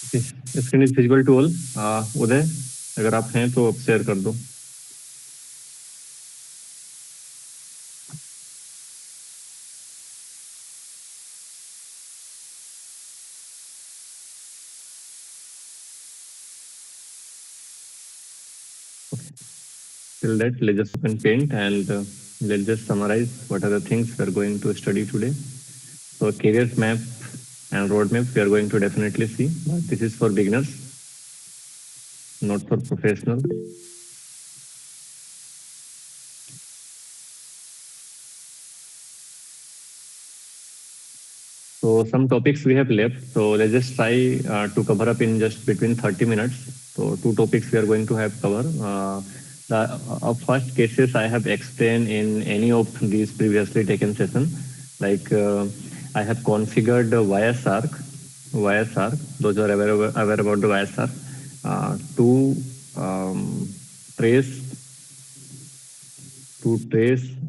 Screen is visible to all. Uday, अगर आप हैं तो अब शेयर कर दो। Till that, let's just open Paint and let's just summarize what are the things we are going to study today. So career map and roadmap we are going to definitely see, but this is for beginners, not for professional. So some topics we have left. So let's just try to cover up in just between 30 minutes. So two topics we are going to have cover. The first cases I have explained in any of these previously taken session. Like I have configured the YSR. Those who are aware about the YSR to trace,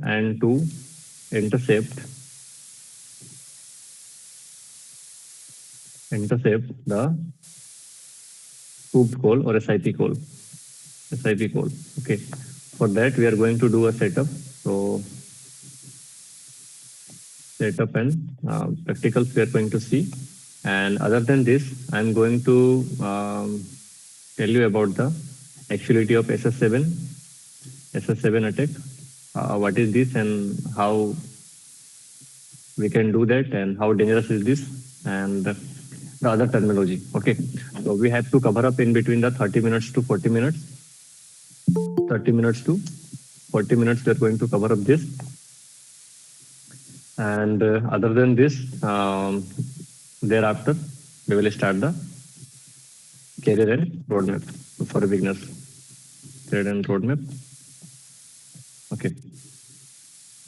and to intercept the scooped call or SIP call. Okay. For that, we are going to do a setup. So setup and practicals we are going to see. And other than this, I'm going to tell you about the actuality of SS7 attack. What is this and how we can do that and how dangerous is this and the other terminology. Okay. So we have to cover up in between the 30 minutes to 40 minutes. 30 minutes to 40 minutes we are going to cover up this. And other than this, thereafter, we will start the career and roadmap for beginners. Career and roadmap. Okay.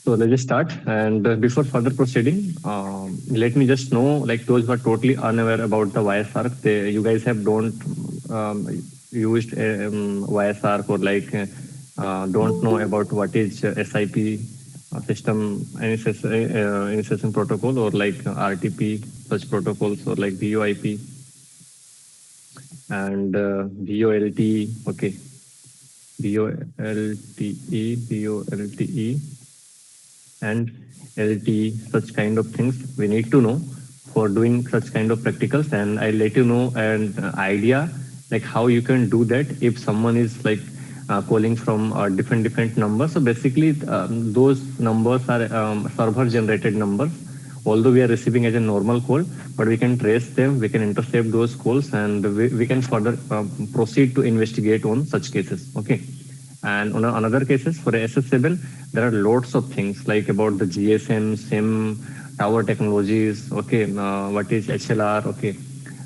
So let's just start. And before further proceeding, let me just know, like those who are totally unaware about the YSR, you guys have don't used YSR or like don't know about what is SIP system initiation protocol or like RTP such protocols or like VoIP and VoLTE. Okay, VoLTE and LTE, such kind of things we need to know for doing such kind of practicals. And I'll let you know an idea like how you can do that if someone is like calling from different numbers. So basically those numbers are server generated numbers, although we are receiving as a normal call, but we can trace them, we can intercept those calls, and we can further proceed to investigate on such cases. Okay. And on another cases for SS7, there are lots of things like about the GSM, SIM, tower technologies. Okay, what is HLR? Okay,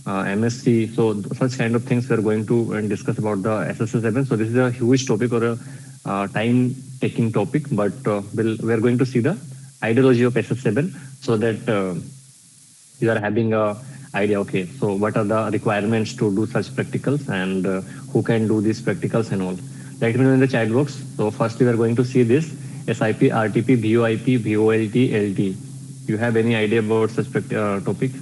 MSC. So such kind of things we are going to discuss about the SS7. So this is a huge topic or a time-taking topic, but we are going to see the ideology of SS7 so that you are having a idea. Okay, so what are the requirements to do such practicals and who can do these practicals and all. Let me know in the chat box. So first we are going to see this SIP, RTP, VoIP, VoLT, LT. You have any idea about such topic?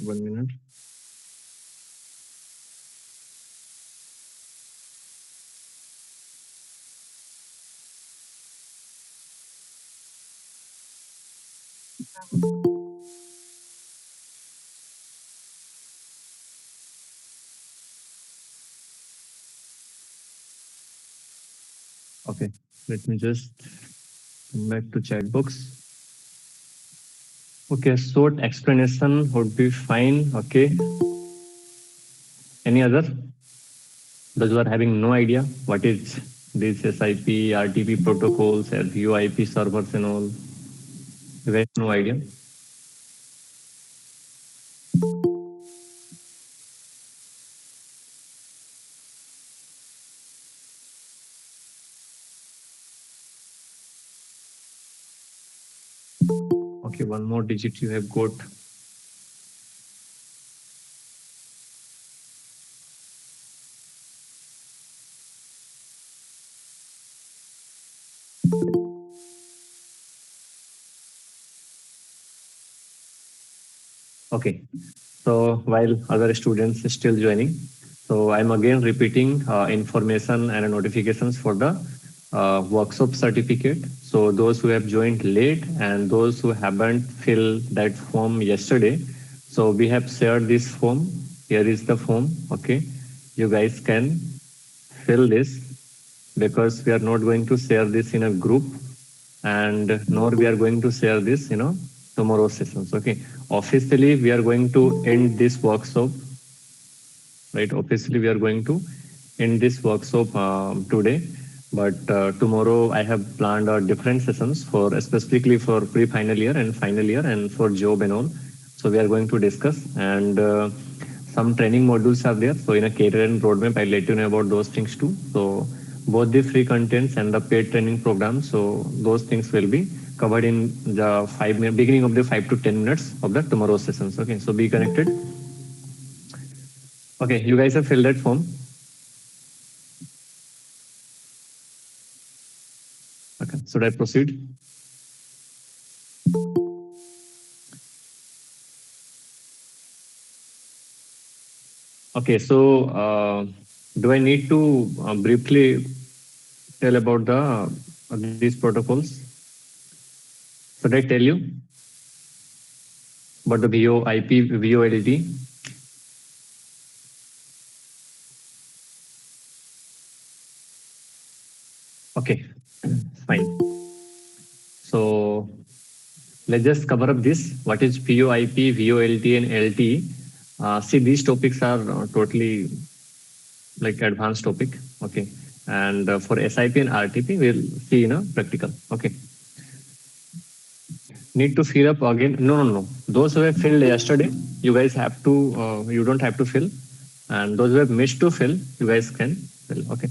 One minute. Okay, let me just come back to chat box. Okay, short explanation would be fine. Okay. Any other? Those who are having no idea what is this SIP, RTP protocols, VoIP servers and all, you guys no idea? Okay, one more digit you have got. Okay, so while other students are still joining, so I'm again repeating information and notifications for the workshop certificate. So those who have joined late and those who haven't filled that form yesterday, so we have shared this form. Here is the form. Okay, you guys can fill this because we are not going to share this in a group, and nor we are going to share this, tomorrow's sessions. Okay, officially we are going to end this workshop, right? Officially we are going to end this workshop today, but tomorrow I have planned different sessions for specifically for pre-final year and final year and for job and all. So we are going to discuss, and some training modules are there. So in a career and roadmap, I'll let you know about those things too. So both the free contents and the paid training program. So those things will be covered in the beginning of the 5 to 10 minutes of the tomorrow's sessions. Okay, so be connected. Okay, you guys have filled that form. Okay, should I proceed? Okay, so do I need to briefly tell about these protocols? Should I tell you about the VoIP, VoLT? Okay, fine. So let's just cover up this. What is VoIP, VoLT, and LTE? See, these topics are totally like advanced topic. Okay, and for SIP and RTP, we'll see in a practical. Okay. Need to fill up again? No. Those who have filled yesterday, you guys have to. You don't have to fill, and those who have missed to fill, you guys can fill. Okay.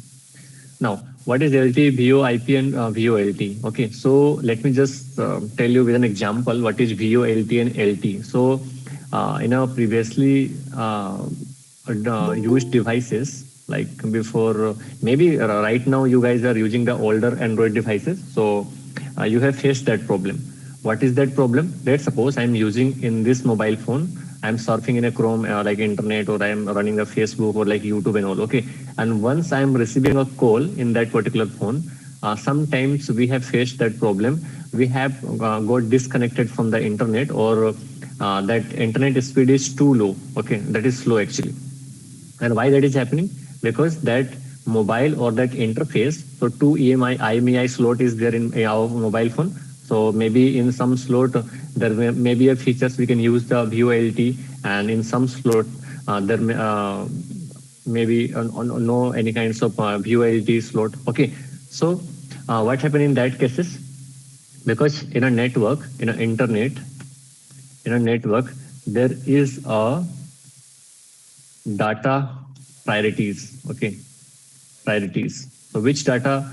Now, what is LTE, VoIP, and VoLT? Okay, so let me just tell you with an example what is VoLT and LTE. So, in our previously used devices, like before, maybe right now you guys are using the older Android devices. So, you have faced that problem. What is that problem? Let's suppose I'm using in this mobile phone, I'm surfing in a Chrome like internet, or I'm running a Facebook or like YouTube and all. Okay, and once I'm receiving a call in that particular phone, sometimes we have faced that problem. We have got disconnected from the internet, or that internet speed is too low. Okay, that is slow actually. And why that is happening? Because that mobile or that interface, so two IMEI slot is there in our mobile phone. So maybe in some slot there may be a features we can use the VoLT, and in some slot there may be no any kinds of VoLT slot. Okay, so what happened in that cases? Because in a network, in an internet, in a network, there is a data priorities. Okay, priorities. So which data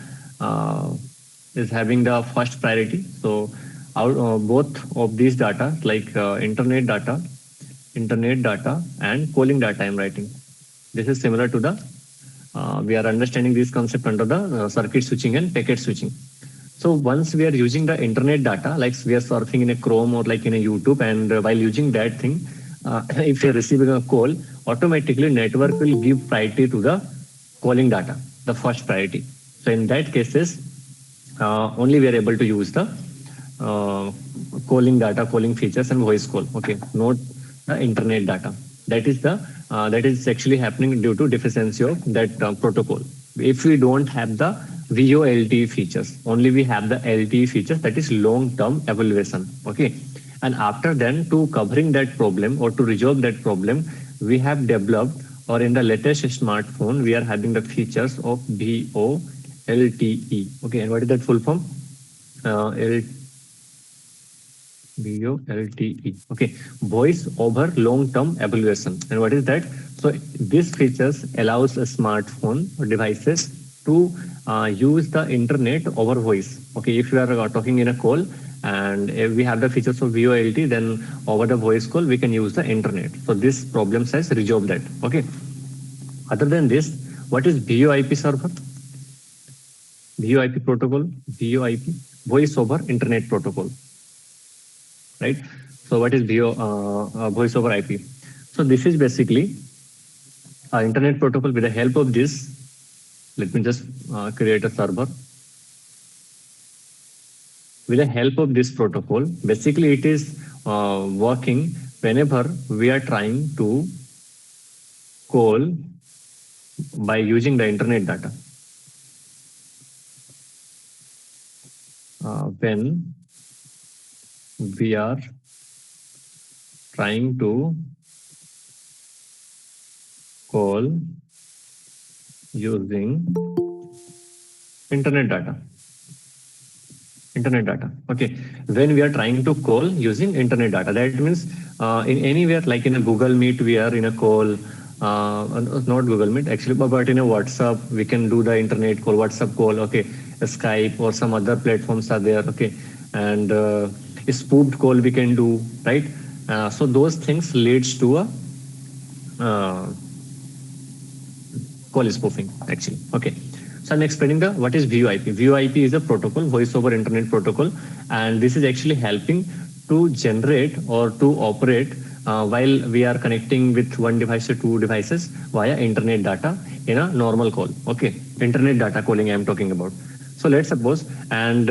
is having the first priority? So both of these data, like internet data and calling data I'm writing. This is similar to the, we are understanding this concept under the circuit switching and packet switching. So once we are using the internet data, like we are surfing in a Chrome or like in a YouTube, and while using that thing, if you're receiving a call, automatically network will give priority to the calling data, the first priority. So in that cases, only we are able to use the calling data, calling features and voice call. Okay, not the internet data. That is actually happening due to deficiency of that protocol. If we don't have the VoLTE features, only we have the LTE features, that is long-term evaluation. Okay, and after then to covering that problem or to resolve that problem, we have developed, or in the latest smartphone, we are having the features of VoLTE. Okay, and what is that full form? VoLTE. Okay, voice over long-term evaluation. And what is that? So this features allows a smartphone or devices to use the internet over voice. Okay, if you are talking in a call And if we have the features of VoIP, then over the voice call, we can use the internet. So this problem has resolved that. Okay. Other than this, what is VoIP server? VoIP protocol, VoIP, voice over internet protocol, right? So what is voice over IP? So this is basically internet protocol. With the help of this, let me just create a server. With the help of this protocol, basically it is working whenever we are trying to call by using the internet data. When we are trying to call using internet data. Okay. When we are trying to call using internet data, that means in anywhere, like in a Google Meet, we are in a call, not Google Meet actually, but in a WhatsApp, we can do the internet call, WhatsApp call, okay. Skype or some other platforms are there, okay. And a spoofed call we can do, right? So those things leads to a call spoofing actually, okay. So I'm explaining what is VoIP. VoIP is a protocol, voice over internet protocol, and this is actually helping to generate or to operate while we are connecting with one device to two devices via internet data in a normal call, okay. Internet data calling I'm talking about. So let's suppose, and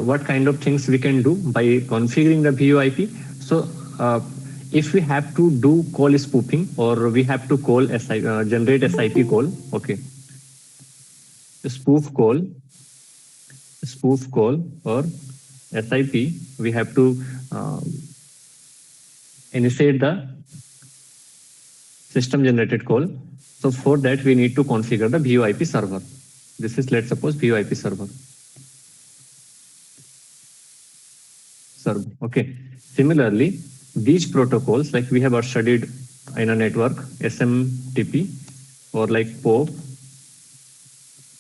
what kind of things we can do by configuring the VoIP. So if we have to do call spoofing, or we have to call generate SIP call, okay. Spoof call or SIP, we have to initiate the system generated call. So for that we need to configure the VoIP server. This is, let's suppose, VoIP server. Okay. Similarly, these protocols, like we have studied in a network, SMTP or like POP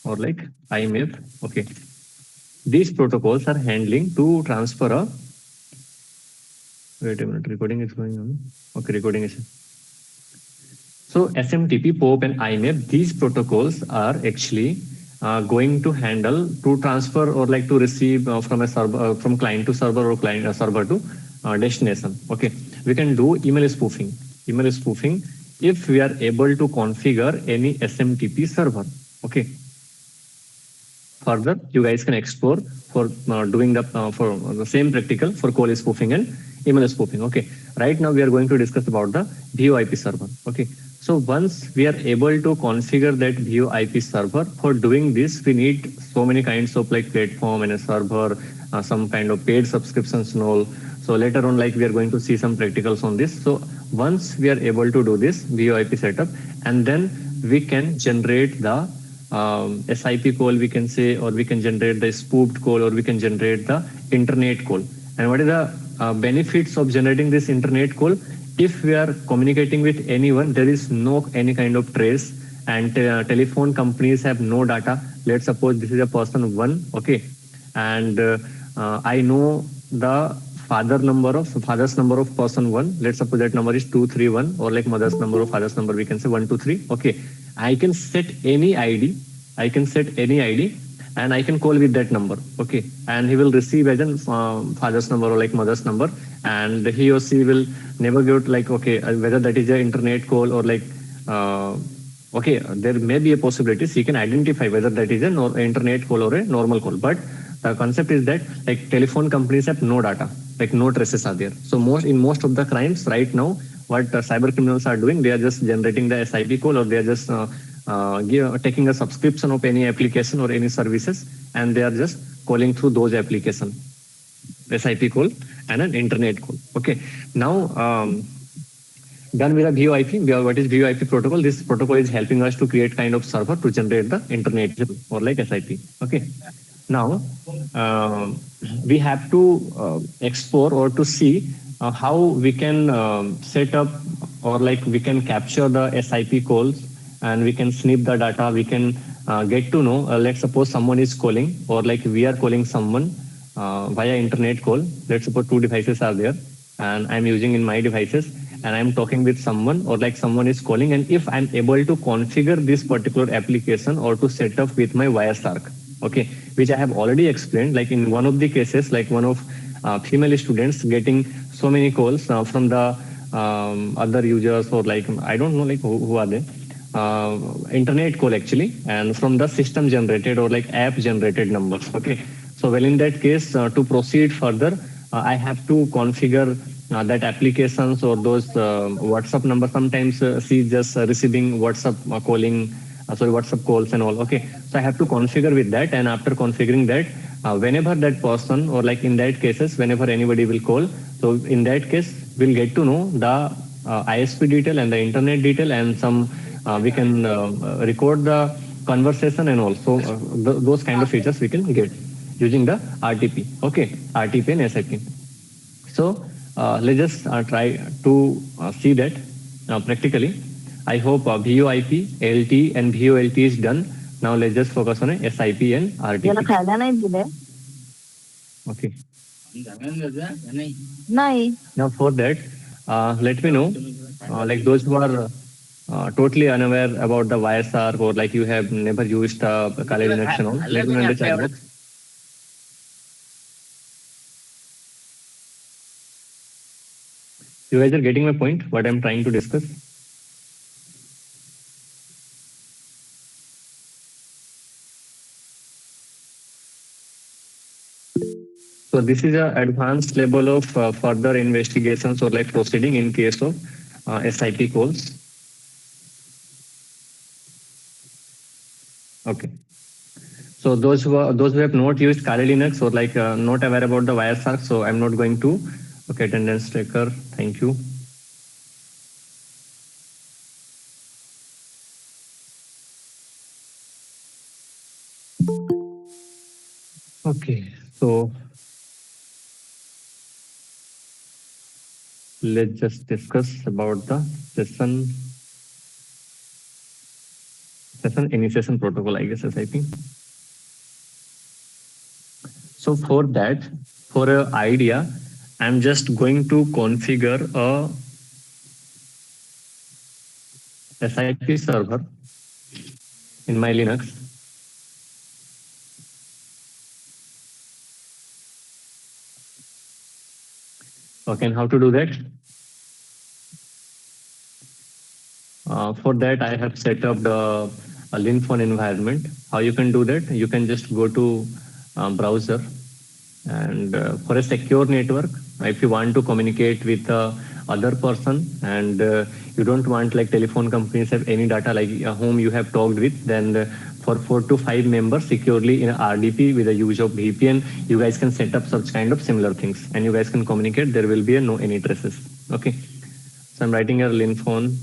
or like IMAP, okay. These protocols are handling to transfer a, wait a minute, recording is going on. Okay, recording is. So SMTP, POP and IMAP, these protocols are actually going to handle to transfer or like to receive from a server, from client to server or client server to destination. Okay, we can do email spoofing. Email spoofing if we are able to configure any SMTP server. Okay. Further, you guys can explore for doing the same practical for call spoofing and email spoofing. Okay. Right now we are going to discuss about the VoIP server. Okay. So once we are able to configure that VoIP server, for doing this, we need so many kinds of like platform and a server, some kind of paid subscriptions and all. So later on, like we are going to see some practicals on this. So once we are able to do this VoIP setup, and then we can generate the SIP call, we can say, or we can generate the spoofed call, or we can generate the internet call. And what is the benefits of generating this internet call? If we are communicating with anyone, there is no any kind of trace, and telephone companies have no data. Let's suppose this is a person 1, okay, and I know the father's number of person 1. Let's suppose that number is 231, or like mother's number or father's number, we can say 123. Okay, I can set any ID. And I can call with that number, okay, and he will receive as a father's number or like mother's number, and he or she will never get like, okay, whether that is an internet call or like, okay, there may be a possibility he can identify whether that is an internet call or a normal call. But the concept is that like telephone companies have no data, like no traces are there. So in most of the crimes right now, what cyber criminals are doing, they are just generating the SIP call, or they are just taking a subscription of any application or any services, and they are just calling through those applications, SIP call and an internet call. Okay, now done with a VoIP. What is VoIP protocol? This protocol is helping us to create kind of server to generate the internet or like SIP. Okay, now we have to explore or to see how we can set up or like we can capture the SIP calls, and we can snip the data. We can get to know, let's suppose someone is calling, or like we are calling someone, via internet call. Let's suppose two devices are there and I'm using in my devices and I'm talking with someone or like someone is calling, and if I'm able to configure this particular application or to set up with my Wireshark, okay, which I have already explained, like in one of the cases, like one of female students getting so many calls from the other users, or like I don't know like who are they, internet call actually, and from the system generated or like app generated numbers. Okay, so well in that case, to proceed further, I have to configure that applications or those WhatsApp numbers. Sometimes she just receiving WhatsApp calling, sorry, WhatsApp calls and all. Okay, so I have to configure with that, and after configuring that, whenever that person or like in that cases, whenever anybody will call, so in that case we'll get to know the ISP detail and the internet detail, and some we can record the conversation and also those kind of features we can get using the RTP. Okay, RTP and SIP. So let's just try to see that practically. I hope VoIP, LT and VoLT is done. Now let's just focus on SIP and RTP. Okay. Now for that, let me know, like those who are totally unaware about the Wireshark, or like you have never used Kali Linux and all, let me know in the chat box. You guys are getting my point, what I'm trying to discuss? So this is an advanced level of further investigations or like proceeding in case of SIP calls. Okay. So those who have not used Kali Linux or like not aware about the Wireshark, so I'm not going to. Okay, attendance tracker. Thank you. Okay, so let's just discuss about the session initiation protocol, I guess, SIP. So for that, for an idea, I'm just going to configure a SIP server in my Linux. Okay, and how to do that? For that, I have set up the Linphone environment. How you can do that? You can just go to browser, and for a secure network, if you want to communicate with other person, and you don't want like telephone companies have any data like whom you have talked with, then for 4 to 5 members securely in a RDP with the use of VPN, you guys can set up such kind of similar things, and you guys can communicate. There will be no any traces. Okay, so I'm writing a Linphone.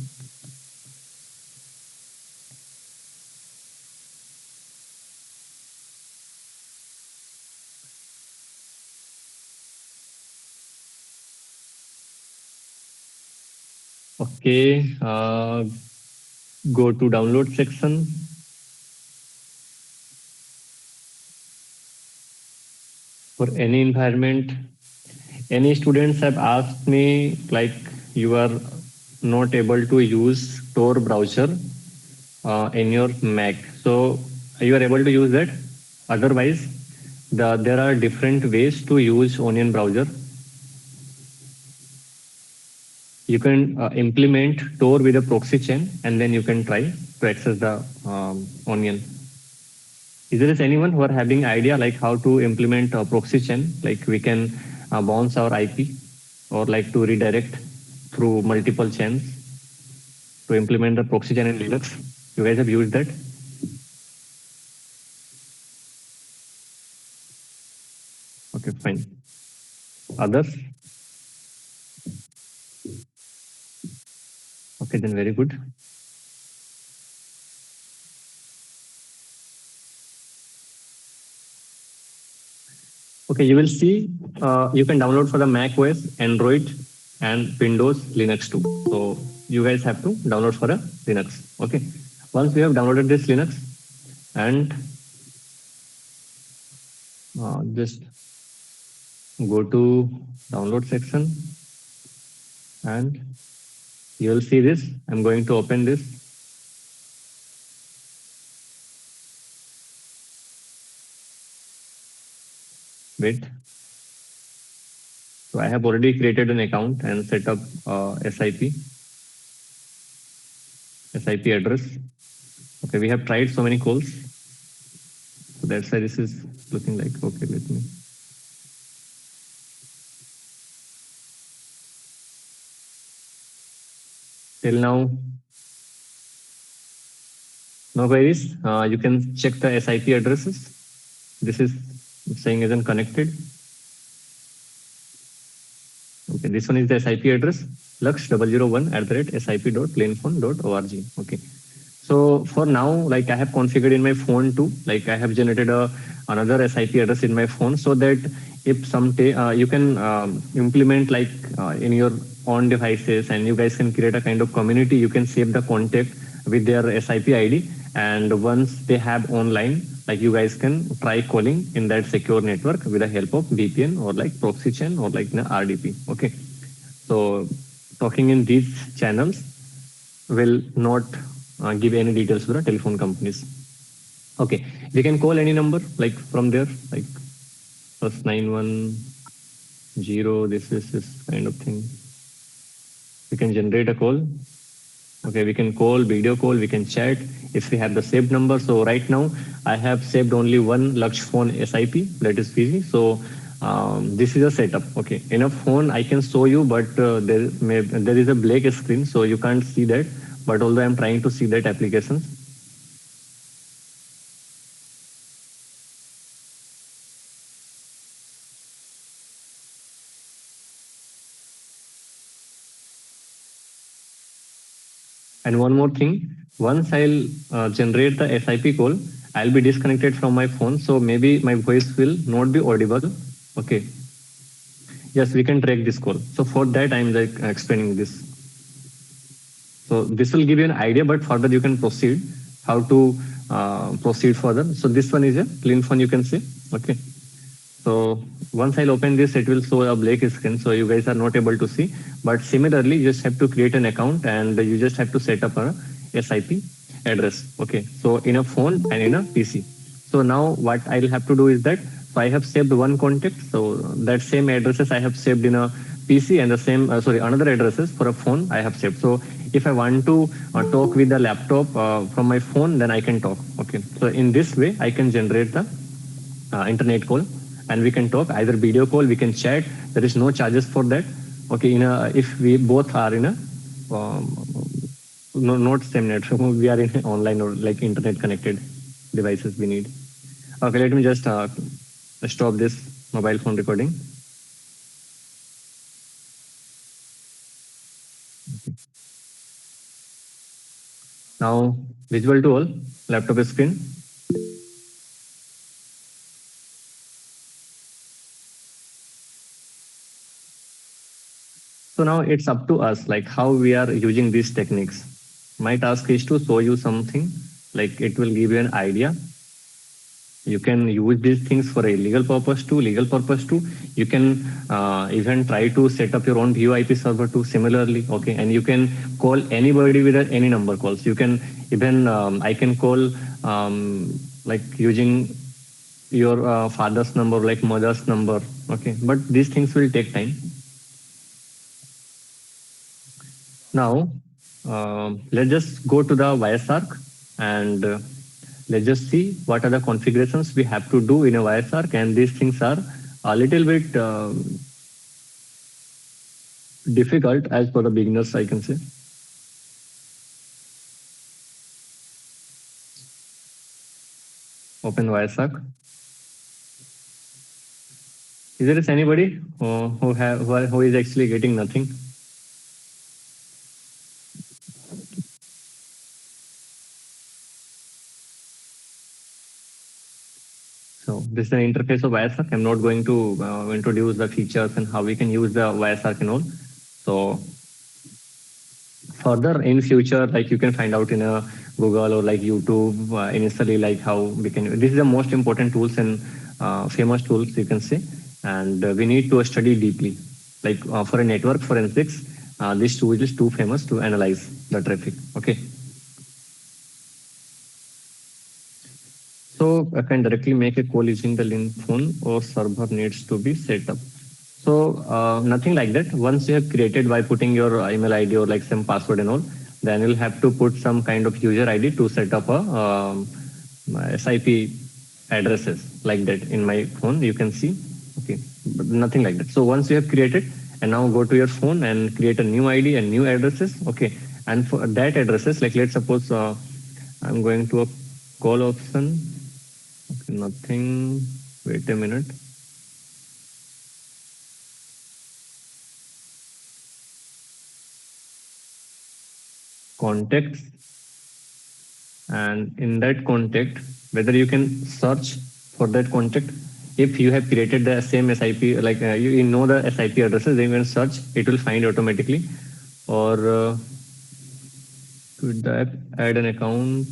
Okay, go to download section. For any environment, any students have asked me like you are not able to use Tor browser in your Mac. So you are able to use that. Otherwise, there are different ways to use Onion browser. You can implement Tor with a proxy chain, and then you can try to access the Onion. Is there anyone who are having idea like how to implement a proxy chain? Like we can bounce our IP, or like to redirect through multiple chains to implement the proxy chain in Linux. You guys have used that? Okay, fine. Others? Okay, then very good. Okay, you will see you can download for the Mac OS, Android, and Windows Linux too. So you guys have to download for a Linux. Okay, once you have downloaded this Linux, and just go to download section and you will see this. I'm going to open this. Wait. So I have already created an account and set up SIP address. Okay, we have tried so many calls. So that's why this is looking like, okay, let me. Till now, no queries. You can check the SIP addresses. This is saying isn't connected. Okay, this one is the SIP address, laksh001@sip.plainphone.org. Okay. So for now, like I have configured in my phone too, like I have generated another SIP address in my phone so that if someday you can implement like in your own devices and you guys can create a kind of community, you can save the contact with their SIP ID. And once they have online, like you guys can try calling in that secure network with the help of VPN or like proxy chain or like an RDP. Okay. So talking in these channels will not give any details to the telephone companies. Okay, we can call any number like from there, like +910. This is this kind of thing. We can generate a call. Okay, we can call, video call, we can chat if we have the saved number. So right now I have saved only one Laksh phone SIP, that is PG. So this is a setup. Okay, in a phone I can show you, but there is a black screen, so you can't see that. But although I'm trying to see that applications. And one more thing, once I'll generate the SIP call, I'll be disconnected from my phone. So maybe my voice will not be audible. Okay. Yes, we can track this call. So for that, I'm like explaining this. So this will give you an idea, but further you can proceed how to proceed further. So this one is a clean phone, you can see. Okay. So once I'll open this, it will show a black screen. So you guys are not able to see. But similarly, you just have to create an account and you just have to set up a SIP address. Okay. So in a phone and in a PC. So now what I'll have to do is that, so I have saved one contact. So that same addresses I have saved in a PC and the same, another addresses for a phone I have saved. So if I want to talk with the laptop from my phone, then I can talk. Okay. So in this way, I can generate the internet call and we can talk either video call, we can chat. There is no charges for that. Okay. If we both are in a, no, not same network, we are in online or like internet connected devices we need. Okay. Let me just stop this mobile phone recording. Okay. Now visible to all, laptop screen. So now it's up to us, like how we are using these techniques. My task is to show you something, like it will give you an idea. You can use these things for a legal purpose too. You can even try to set up your own VoIP server too, similarly. Okay, and you can call anybody with any number calls. You can even, I can call like using your father's number, like mother's number. Okay, but these things will take time. Now, let's just go to the Wireshark and let's just see what are the configurations we have to do in a Wireshark. And these things are a little bit difficult as for the beginners, I can say. Open Wireshark. Is there anybody who is actually getting nothing? So this is the interface of Wireshark. I'm not going to introduce the features and how we can use the Wireshark and all. So further in future, like you can find out in a Google or like YouTube initially, like how we can. This is the most important tools and famous tools you can say. and we need to study deeply. Like for a network forensics, this tool is too famous to analyze the traffic. Okay. So I can directly make a call using the link phone or server needs to be set up. So nothing like that. Once you have created by putting your email ID or like some password and all, then you'll have to put some kind of user ID to set up a SIP addresses like that in my phone. You can see, okay, but nothing like that. So once you have created, and now go to your phone and create a new ID and new addresses. Okay, and for that addresses, like let's suppose I'm going to a call option. Okay, nothing. Wait a minute. Contacts, and in that contact, whether you can search for that contact. If you have created the same SIP, like you know the SIP addresses, then you can search. It will find automatically. Or to that, add an account.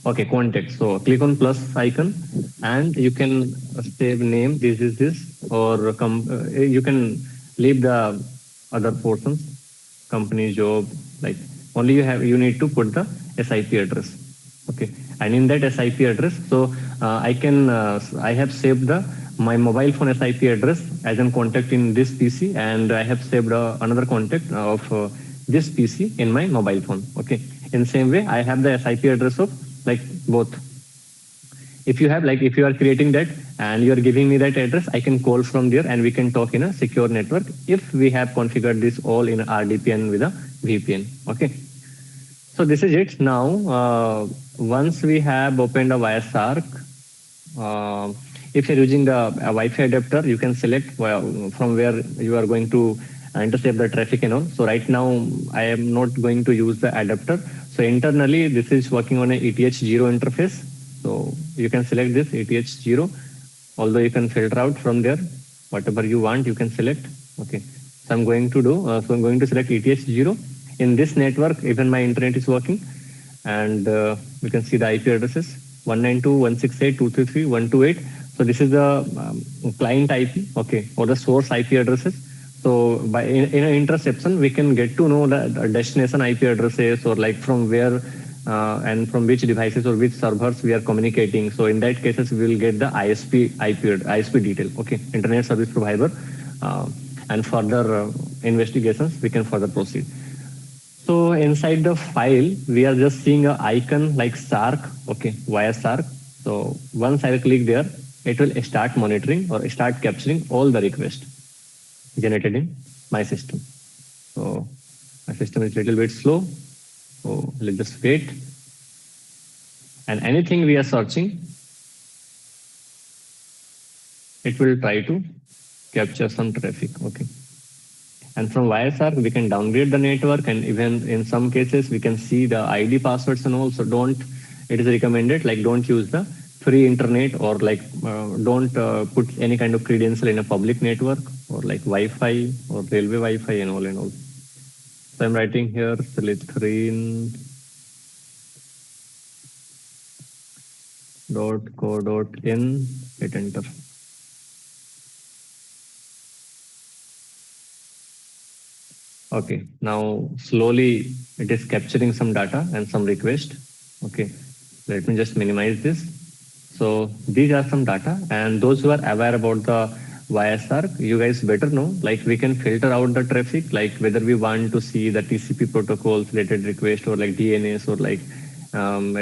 Okay, contact. So click on plus icon, and you can save name. This is this, or you can leave the other portions, company, job. Like only you need to put the SIP address. Okay, and in that SIP address, so I have saved the my mobile phone SIP address as a contact in this PC, and I have saved another contact of this PC in my mobile phone. Okay, in same way, I have the SIP address of like both. If you have, like if you are creating that and you are giving me that address, I can call from there and we can talk in a secure network if we have configured this all in RDP with a VPN. Okay, so this is it. Now once we have opened a WireShark, if you're using the Wi-Fi adapter, you can select from where you are going to intercept the traffic and all. So right now I am not going to use the adapter. So internally this is working on a ETH0 interface. So you can select this ETH0, although you can filter out from there whatever you want, you can select. Okay, so I'm going to do so I'm going to select ETH0. In this network, even my internet is working, and we can see the IP addresses 192.168.233.128. So this is the client IP, okay, or the source IP addresses. So by in an interception, we can get to know the destination IP addresses, or like from where and from which devices or which servers we are communicating. So in that cases, we will get the ISP detail, okay, Internet Service Provider, and further investigations we can further proceed. So inside the file, we are just seeing an icon like Shark, okay, WireShark. So once I click there, it will start monitoring or start capturing all the requests generated in my system. So my system is a little bit slow. So let's just wait. And anything we are searching, it will try to capture some traffic, okay. And from WireShark, we can downgrade the network, and even in some cases, we can see the ID passwords and all. So it is recommended, like don't use the free internet, or like don't put any kind of credential in a public network, or like Wi-Fi or railway Wi-Fi and all and all. So I'm writing here Slytherin.co.in, hit enter. Okay, now slowly it is capturing some data and some request. Okay, let me just minimize this. So these are some data, and those who are aware about the WireShark, you guys better know, like we can filter out the traffic, like whether we want to see the TCP protocols related request, or like DNS, or like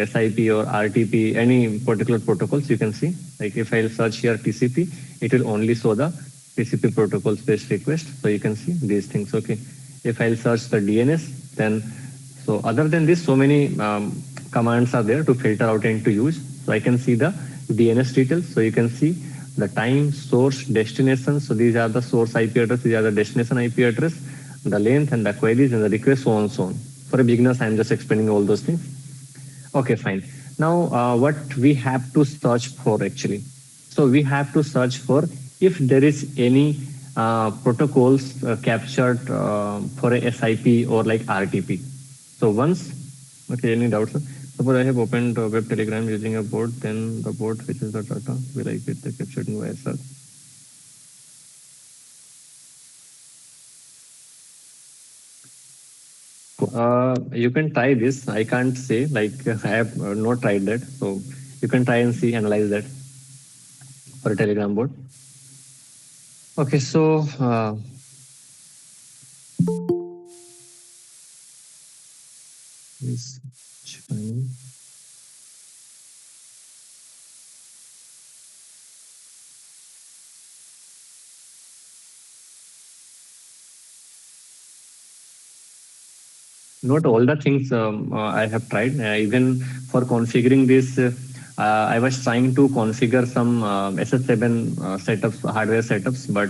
SIP or RTP, any particular protocols you can see. Like if I'll search here TCP, it will only show the TCP protocol based request. So you can see these things. Okay. If I'll search the DNS, then so other than this, so many commands are there to filter out and to use. So I can see the DNS details. So you can see the time, source, destination. So these are the source IP address, these are the destination IP address, the length and the queries and the request, so on and so on. For a beginners, I'm just explaining all those things. Okay, fine. Now, what we have to search for actually? So we have to search for if there is any protocols captured for a SIP or like RTP. So once, okay, any doubts? Suppose I have opened web telegram using a bot, then the bot which is the data will I get the captured in WireShark. You can try this. I can't say, like, I have not tried that. So you can try and see, analyze that for a Telegram bot. Okay, so this not all the things I have tried. Even for configuring this, I was trying to configure some SS7 setups, hardware setups, but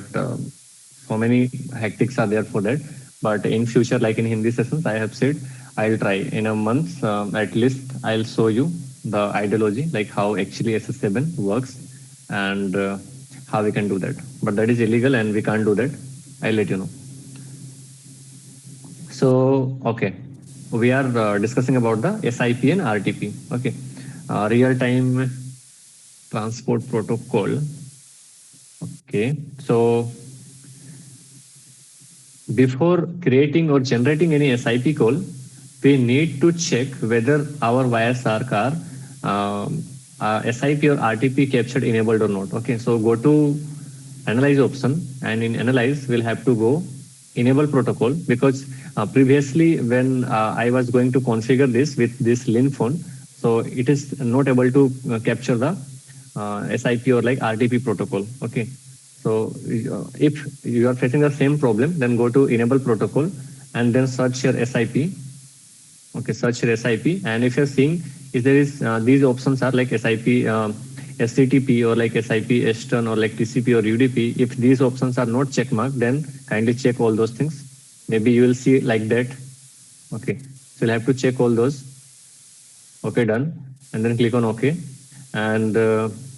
so many hectics are there for that. But in future, like in Hindi sessions, I have said I'll try in a month at least. I'll show you the ideology, like how actually SS7 works and how we can do that. But that is illegal and we can't do that. I'll let you know. So, okay, we are discussing about the SIP and RTP. Okay, real-time transport protocol. Okay, so before creating or generating any SIP call, we need to check whether our wires are SIP or RTP captured enabled or not. Okay, so go to analyze option, and in analyze we'll have to go enable protocol, because previously when I was going to configure this with this LIN phone, so it is not able to capture the SIP or like RTP protocol. Okay, so if you are facing the same problem, then go to enable protocol and then search your SIP. Okay, search your SIP, and if you're seeing if there is these options are like SIP SCTP or like SIP Eastern or like TCP or UDP. If these options are not check marked, then kindly check all those things. Maybe you will see like that. Okay, so you'll have to check all those. Okay, done, and then click on OK, and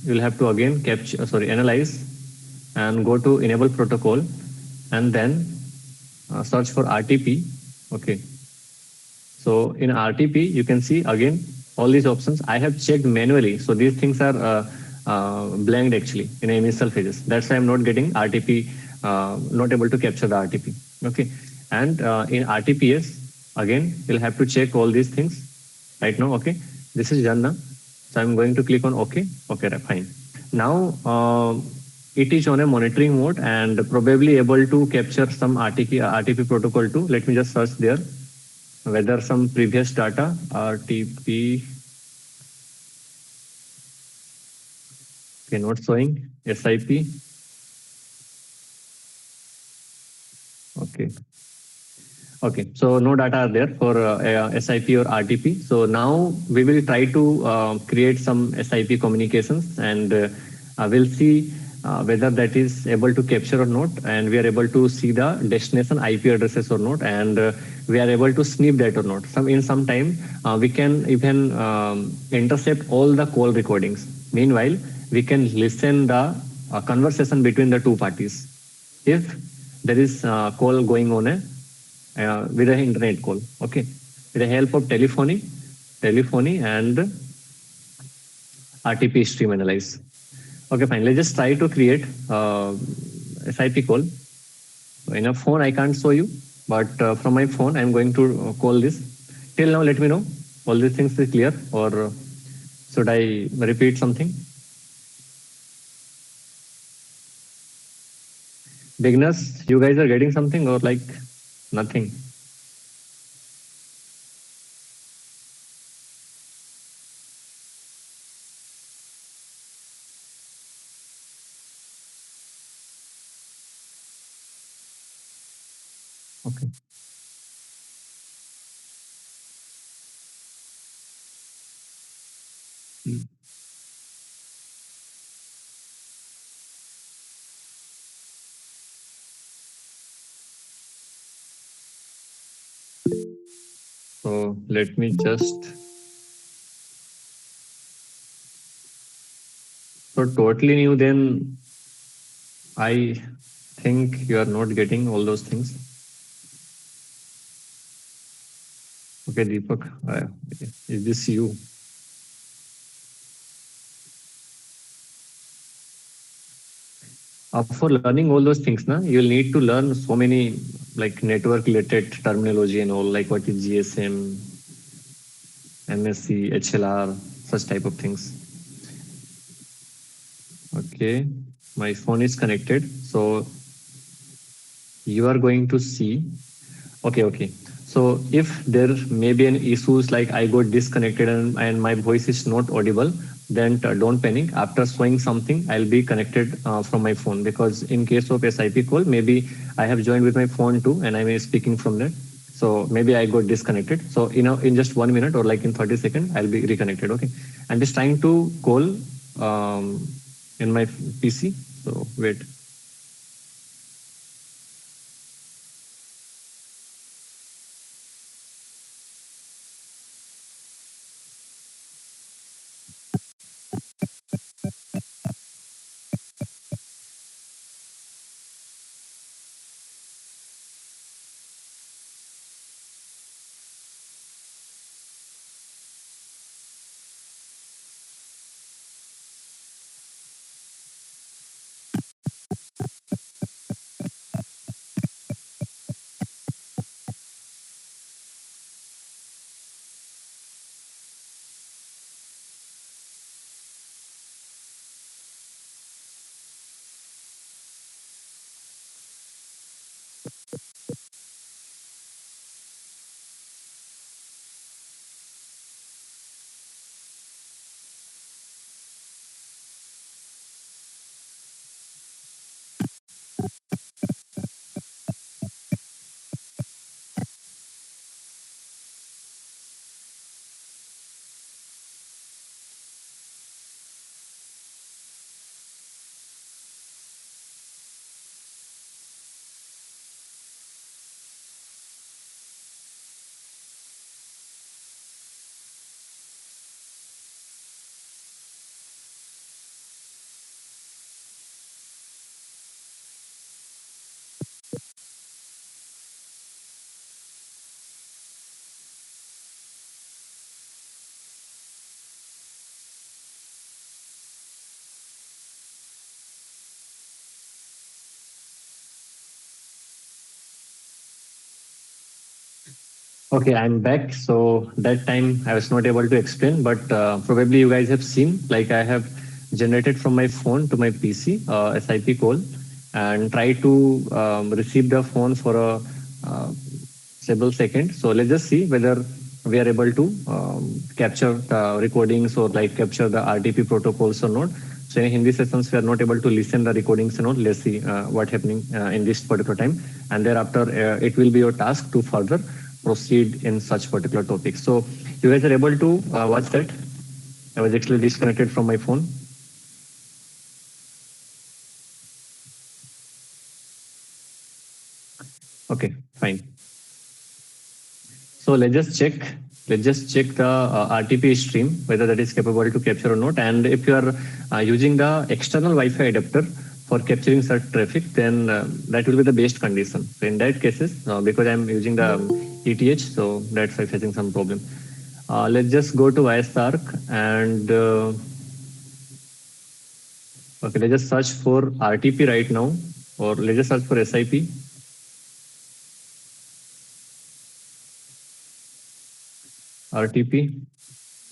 you'll have to again capture, analyze, and go to enable protocol, and then search for RTP. Okay, so in RTP, you can see again all these options. I have checked manually, so these things are blanked actually in initial phases. That's why I'm not getting RTP, not able to capture the RTP. Okay, and in RTPS again, you'll have to check all these things right now. Okay, this is done now, so I'm going to click on OK. Okay, fine. Now it is on a monitoring mode and probably able to capture some RTP protocol too. Let me just search there whether some previous data RTP. Okay, not showing SIP. Okay. Okay, so no data are there for SIP or RTP. So now we will try to create some SIP communications, and we'll see whether that is able to capture or not, and we are able to see the destination IP addresses or not, and we are able to snip that or not. In some time, we can even intercept all the call recordings. Meanwhile, we can listen the conversation between the two parties. If there is a call going on with an internet call, okay, with the help of telephony and RTP stream analyze. Okay, fine. Let's just try to create SIP call. In a phone, I can't show you, but from my phone, I'm going to call this. Till now, let me know all these things is clear, or should I repeat something? Beginners, you guys are getting something or like nothing? Okay. So let me just. So totally new, then I think you are not getting all those things. Okay, Deepak, is this you? For learning all those things, na, you'll need to learn so many like network related terminology and all, like what is GSM, MSC, HLR, such type of things. Okay, my phone is connected. So you are going to see, okay. So if there may be an issues like I got disconnected and my voice is not audible, then don't panic. After showing something, I'll be connected from my phone, because in case of SIP call, maybe I have joined with my phone too and I'm speaking from there. So maybe I got disconnected. So in just 1 minute or like in 30 seconds, I'll be reconnected. Okay. I'm just trying to call in my PC. So wait. Okay, I'm back. So that time I was not able to explain, but probably you guys have seen, like I have generated from my phone to my PC SIP call and try to receive the phone for a several seconds. So let's just see whether we are able to capture the recordings or like capture the RTP protocols or not. So in Hindi sessions, we are not able to listen the recordings and all. Let's see what happening in this particular time. And thereafter, it will be your task to further proceed in such particular topics. So you guys are able to watch that. I was actually disconnected from my phone. Okay, fine. So let's just check. Let's just check the RTP stream, whether that is capable to capture or not. And if you are using the external Wi-Fi adapter for capturing such traffic, then that will be the best condition. So in that cases, because I'm using the ETH, so that's why facing some problem. Let's just go to ISARC and okay, let's just search for RTP right now, or let's just search for SIP. RTP,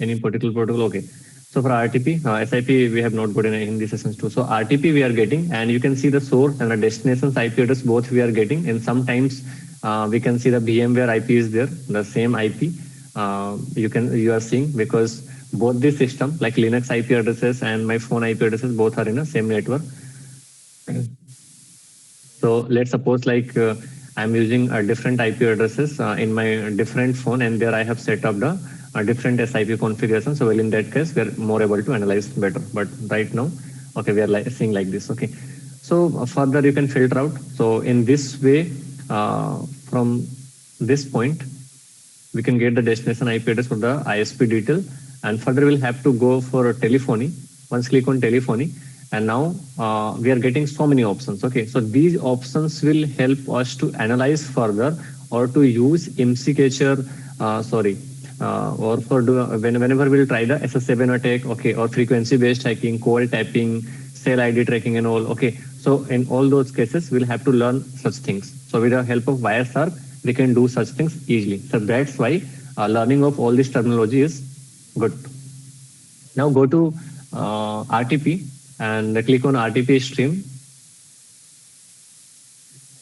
any particular protocol? Okay. So for RTP, SIP, we have not got in Hindi sessions too. So RTP we are getting, and you can see the source and the destination's IP address both we are getting. And sometimes we can see the VMware IP is there, the same IP. You are seeing, because both this system, like Linux IP addresses and my phone IP addresses, both are in the same network. So let's suppose like I'm using different IP addresses in my different phone, and there I have set up the different SIP configuration. So well, in that case, we're more able to analyze better. But right now, okay, we are seeing like this. Okay. So further you can filter out. So in this way, from this point, we can get the destination IP address for the ISP detail, and further we'll have to go for telephony. Once click on telephony, and now we are getting so many options. Okay, so these options will help us to analyze further or to use MC catcher, or for whenever we'll try the SS7 attack, okay, or frequency based hacking, call tapping, cell ID tracking and all. Okay, so in all those cases, we'll have to learn such things. So with the help of Wireshark, we can do such things easily. So that's why learning of all this terminology is good. Now go to RTP and click on RTP stream.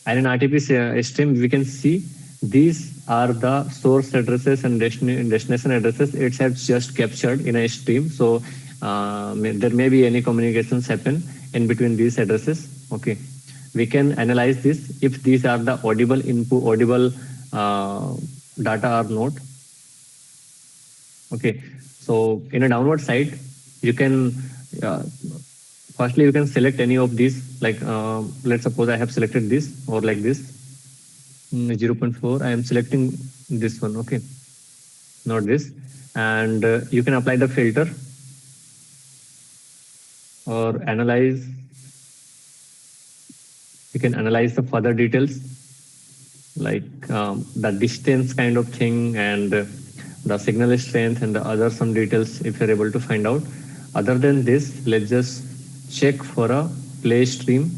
And in RTP stream, we can see these are the source addresses and destination addresses it has just captured in a stream. So there may be any communications happen in between these addresses. Okay, we can analyze this if these are the audible input, audible data or not. Okay, so in a downward side, you can firstly you can select any of these. Like let's suppose I have selected this or like this 0.4. I am selecting this one. Okay, not this, and you can apply the filter or analyze. You can analyze the further details like the distance kind of thing and the signal strength and the other some details if you're able to find out. Other than this, let's just check for a play stream.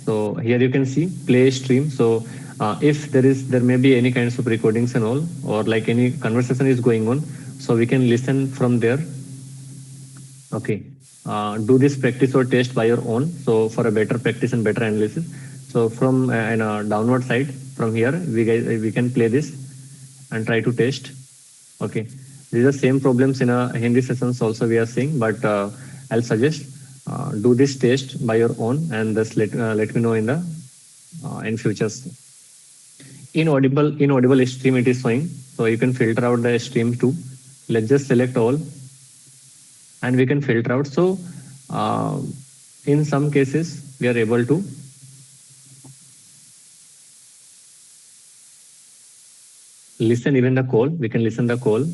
So here you can see play stream. So if there may be any kinds of recordings and all, or like any conversation is going on, so we can listen from there. Okay, do this practice or test by your own. So for a better practice and better analysis. So from in a downward side, from here we can play this and try to test. Okay, these are same problems in a Hindi sessions also we are seeing, but I'll suggest do this test by your own and just let me know in the in futures. Inaudible stream it is showing, so you can filter out the stream too. Let's just select all and we can filter out. So in some cases we are able to listen even the call. We can listen the call.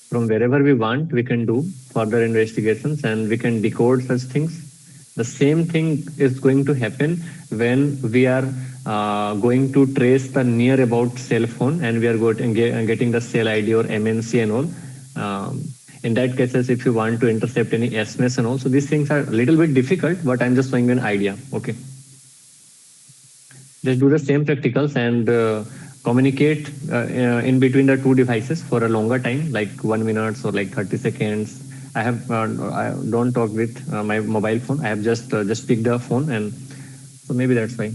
From wherever we want, we can do further investigations and we can decode such things. The same thing is going to happen when we are going to trace the near about cell phone and we are getting the cell ID or MNC and all. In that cases, if you want to intercept any SMS and all, so these things are a little bit difficult, but I'm just showing you an idea. Okay. Just do the same practicals and communicate in between the two devices for a longer time, like 1 minute or like 30 seconds. I don't talk with my mobile phone. I have just picked the phone, and so maybe that's why.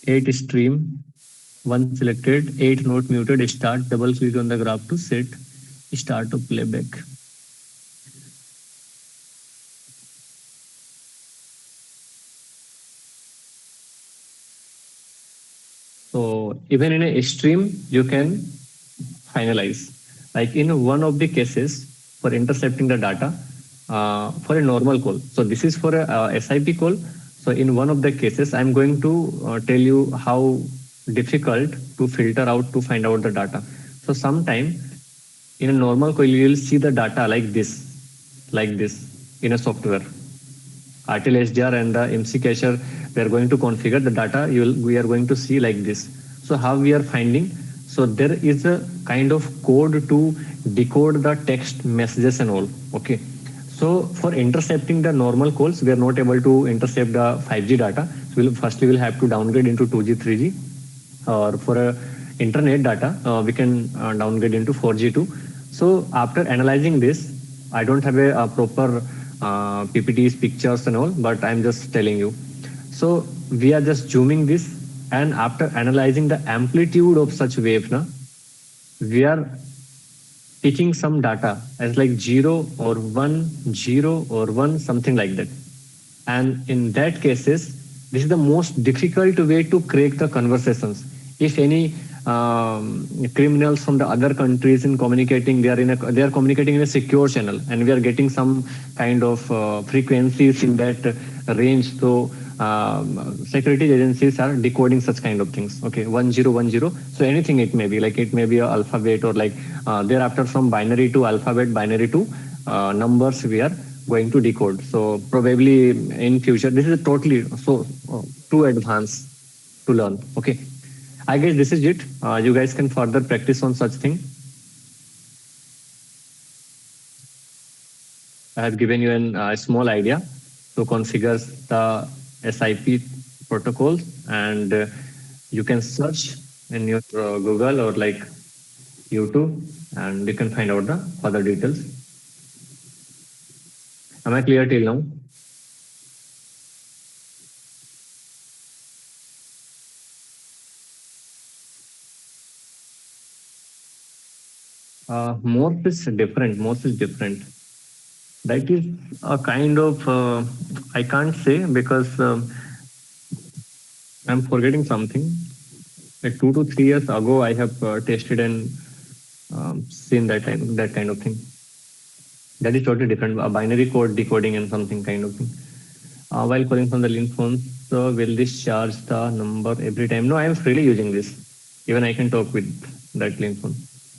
8 stream, 1 selected, 8 not muted, start, double click on the graph to set, start to playback. So even in a stream, you can finalize. Like in one of the cases for intercepting the data for a normal call. So this is for a SIP call. So in one of the cases, I'm going to tell you how difficult to filter out to find out the data. So sometime in a normal call, you will see the data like this in a software. RTL SDR and the MC cacher, we are going to configure the data. We are going to see like this. So how we are finding? So there is a kind of code to decode the text messages and all. Okay. So for intercepting the normal calls, we are not able to intercept the 5G data. So firstly we'll have to downgrade into 2G, 3G. Or for internet data, we can downgrade into 4G too. So after analyzing this, I don't have a proper PPTs, pictures and all, but I'm just telling you. So we are just zooming this, and after analyzing the amplitude of such wave, we are taking some data as like 0 or 1, something like that. And in that cases, this is the most difficult way to crack the conversations. If any criminals from the other countries in communicating, they are communicating in a secure channel, and we are getting some kind of frequencies in that range. So security agencies are decoding such kind of things. Okay, 1010. So anything it may be, like it may be an alphabet or like thereafter from binary to alphabet, binary to numbers we are going to decode. So probably in future, this is totally so too advanced. to learn. Okay, I guess this is it. You guys can further practice on such thing. I have given you a small idea to configure the SIP protocols, and you can search in your Google or like YouTube, and you can find out the further details. Am I clear till now? Most is different. Most is different. That is a kind of I can't say because I'm forgetting something. Like 2 to 3 years ago, I have tested and seen that kind of thing. That is totally different. A binary code decoding and something kind of thing. While calling from the link phone, so will this charge the number every time? No, I am freely using this. Even I can talk with that link phone.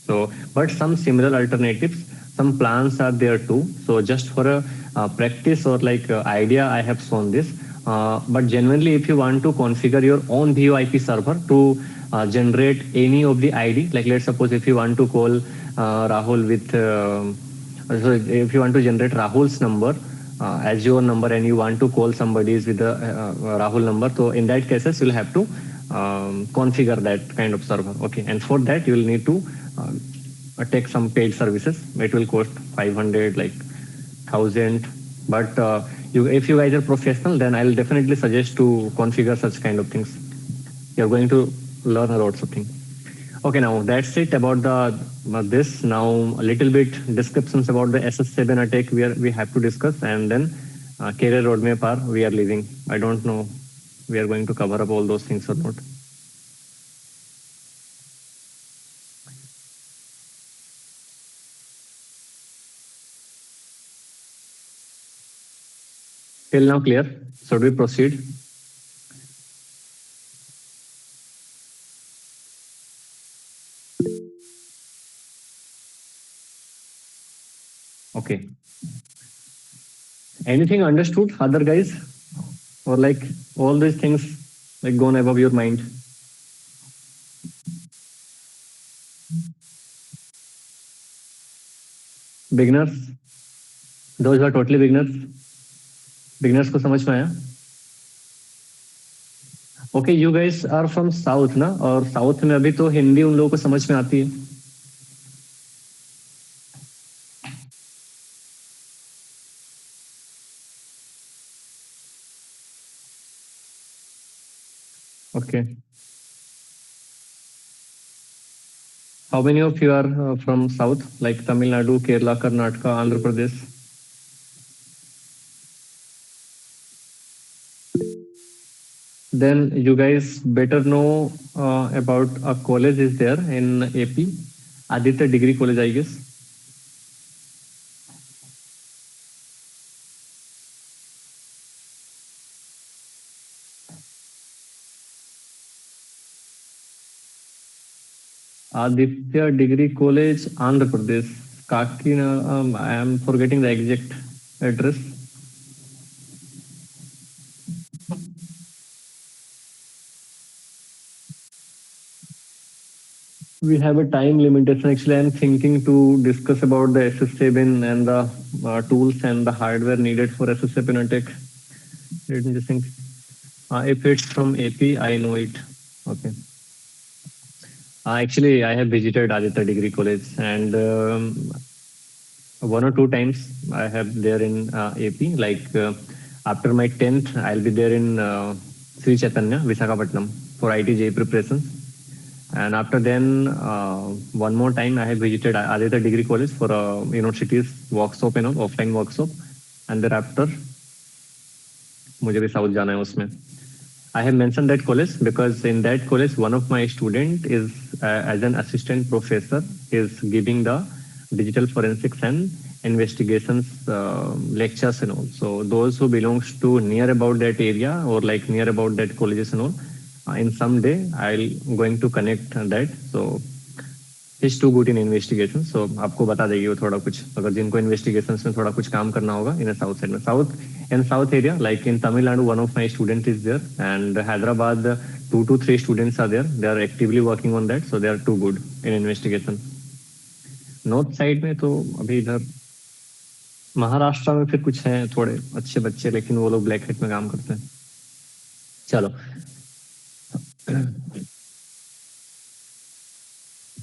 So, but some similar alternatives, some plans are there too. So just for a practice or like idea, I have shown this. But genuinely, if you want to configure your own VoIP server to generate any of the ID, like let's suppose if you want to call Rahul with, so if you want to generate Rahul's number as your number and you want to call somebody's with the Rahul number, so in that cases you'll have to configure that kind of server. Okay, and for that you will need to take some paid services. It will cost 500, like 1,000. But if you guys are professional, then I'll definitely suggest to configure such kind of things. You're going to learn a lot of things. Okay, now that's it about the this. Now a little bit descriptions about the SS7 attack we have to discuss, and then career roadmap we are leaving. I don't know we are going to cover up all those things or not. Till now clear? Should we proceed? Okay. Anything understood, other guys? Or like all these things like gone above your mind? Beginners? Those who are totally beginners? Beginners को समझ में आया? Okay, you guys are from south ना, और south में अभी तो हिंदी उन लोगों को समझ में आती है. Okay. How many of you are from South, like Tamil Nadu, Kerala, Karnataka, Andhra Pradesh? Then you guys better know about a college is there in AP, Aditya Degree College, I guess. Aditya Degree College, Andhra Pradesh. Kakina, I am forgetting the exact address. We have a time limitation. Actually, I'm thinking to discuss about the SS7 and the tools and the hardware needed for SS7 attack. Let me just think. If it's from AP, I know it. Okay. Actually, I have visited Aditya Degree College, and 1 or 2 times I have there in AP. Like after my 10th, I'll be there in Sri Chaitanya, Visakhapatnam for ITJ preparations. And after then, one more time I have visited Aditya Degree College for a university's workshop, offline workshop. And thereafter, मुझे भी south जाना है उसमें. I have mentioned that college because in that college, one of my student is as an assistant professor is giving the digital forensics and investigations lectures and all. So those who belongs to near about that area or like near about that colleges and all, in some day I'll going to connect that. So he's too good in investigation. So आपको बता देगी वो थोड़ा कुछ, अगर जिनको investigations में थोड़ा कुछ काम करना होगा in a south side में. South area, like in Tamil Nadu, one of my students is there, and Hyderabad 2 to 3 students are there. They are actively working on that, so they are too good in investigation. North side में तो अभी इधर महाराष्ट्र में फिर कुछ हैं थोड़े अच्छे बच्चे, लेकिन वो लोग ब्लैक हेट में काम करते हैं. चलो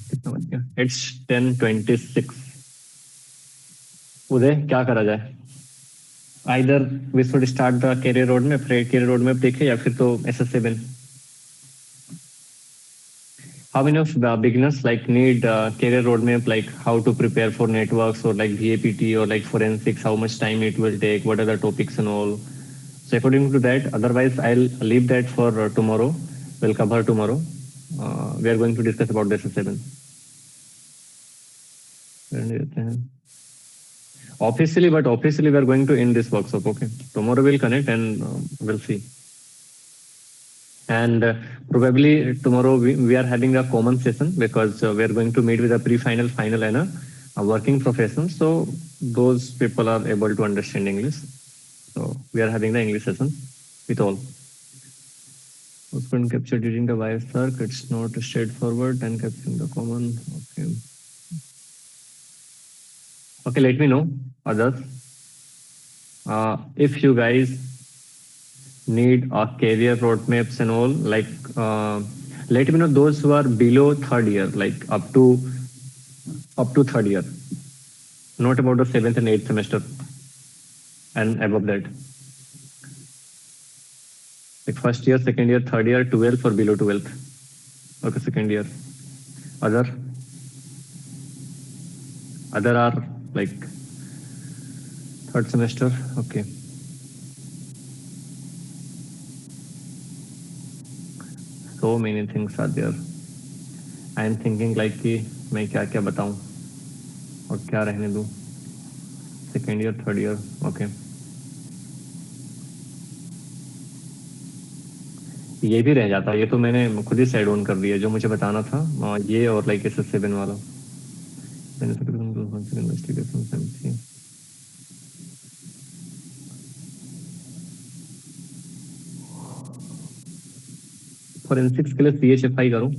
कितना बज गया? It's 10:26. उदय, क्या करा जाए? Either we should start the career roadmap, career roadmap देखे, या फिर तो SS7. How many of the beginners like need career roadmap, like how to prepare for networks or like VAPT or like forensics, how much time it will take, what are the topics and all. So according to that, otherwise I'll leave that for tomorrow. We'll cover tomorrow. We are going to discuss about the SS7. Officially we are going to end this workshop. Okay, tomorrow we'll connect and we'll see. And probably tomorrow we are having a common session, because we are going to meet with a pre-final, final and a working professional. So those people are able to understand English. So we are having the English session with all. Open capture during the wire circ, it's not straightforward, and capturing the common. Okay. Okay, let me know, others. If you guys need a career roadmaps and all, like let me know those who are below third year, like up to third year, not about the 7th and 8th semester and above that. Like first year, second year, third year, 12th or below 12th. Okay, second year. Other are like third semester. Okay. So many things are there. I am thinking like कि मैं क्या क्या बताऊं और क्या रहने दूं. Second year, third year. Okay. ये भी रह जाता है, ये तो मैंने खुद ही साइड ऑन कर दिया जो मुझे बताना था, ये और लाइक SS7 वाला. फोरेंसिक्स के लिए CHFI करूं,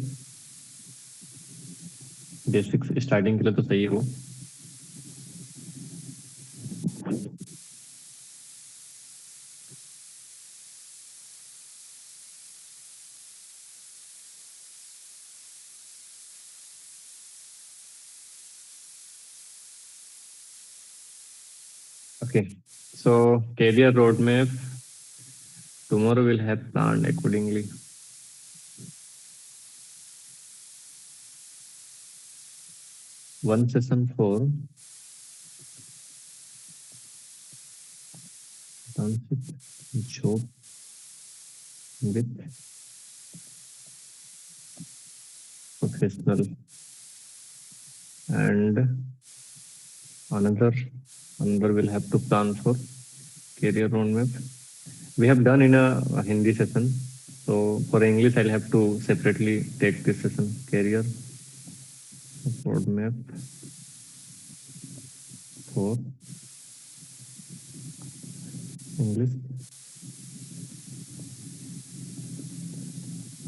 बेसिक्स स्टार्टिंग के लिए तो सही है वो. Okay, so career roadmap tomorrow we'll have planned accordingly. One session for job with professional, and another will have to plan for career roadmap. We have done in a Hindi session, so for English I'll have to separately take this session, career roadmap for English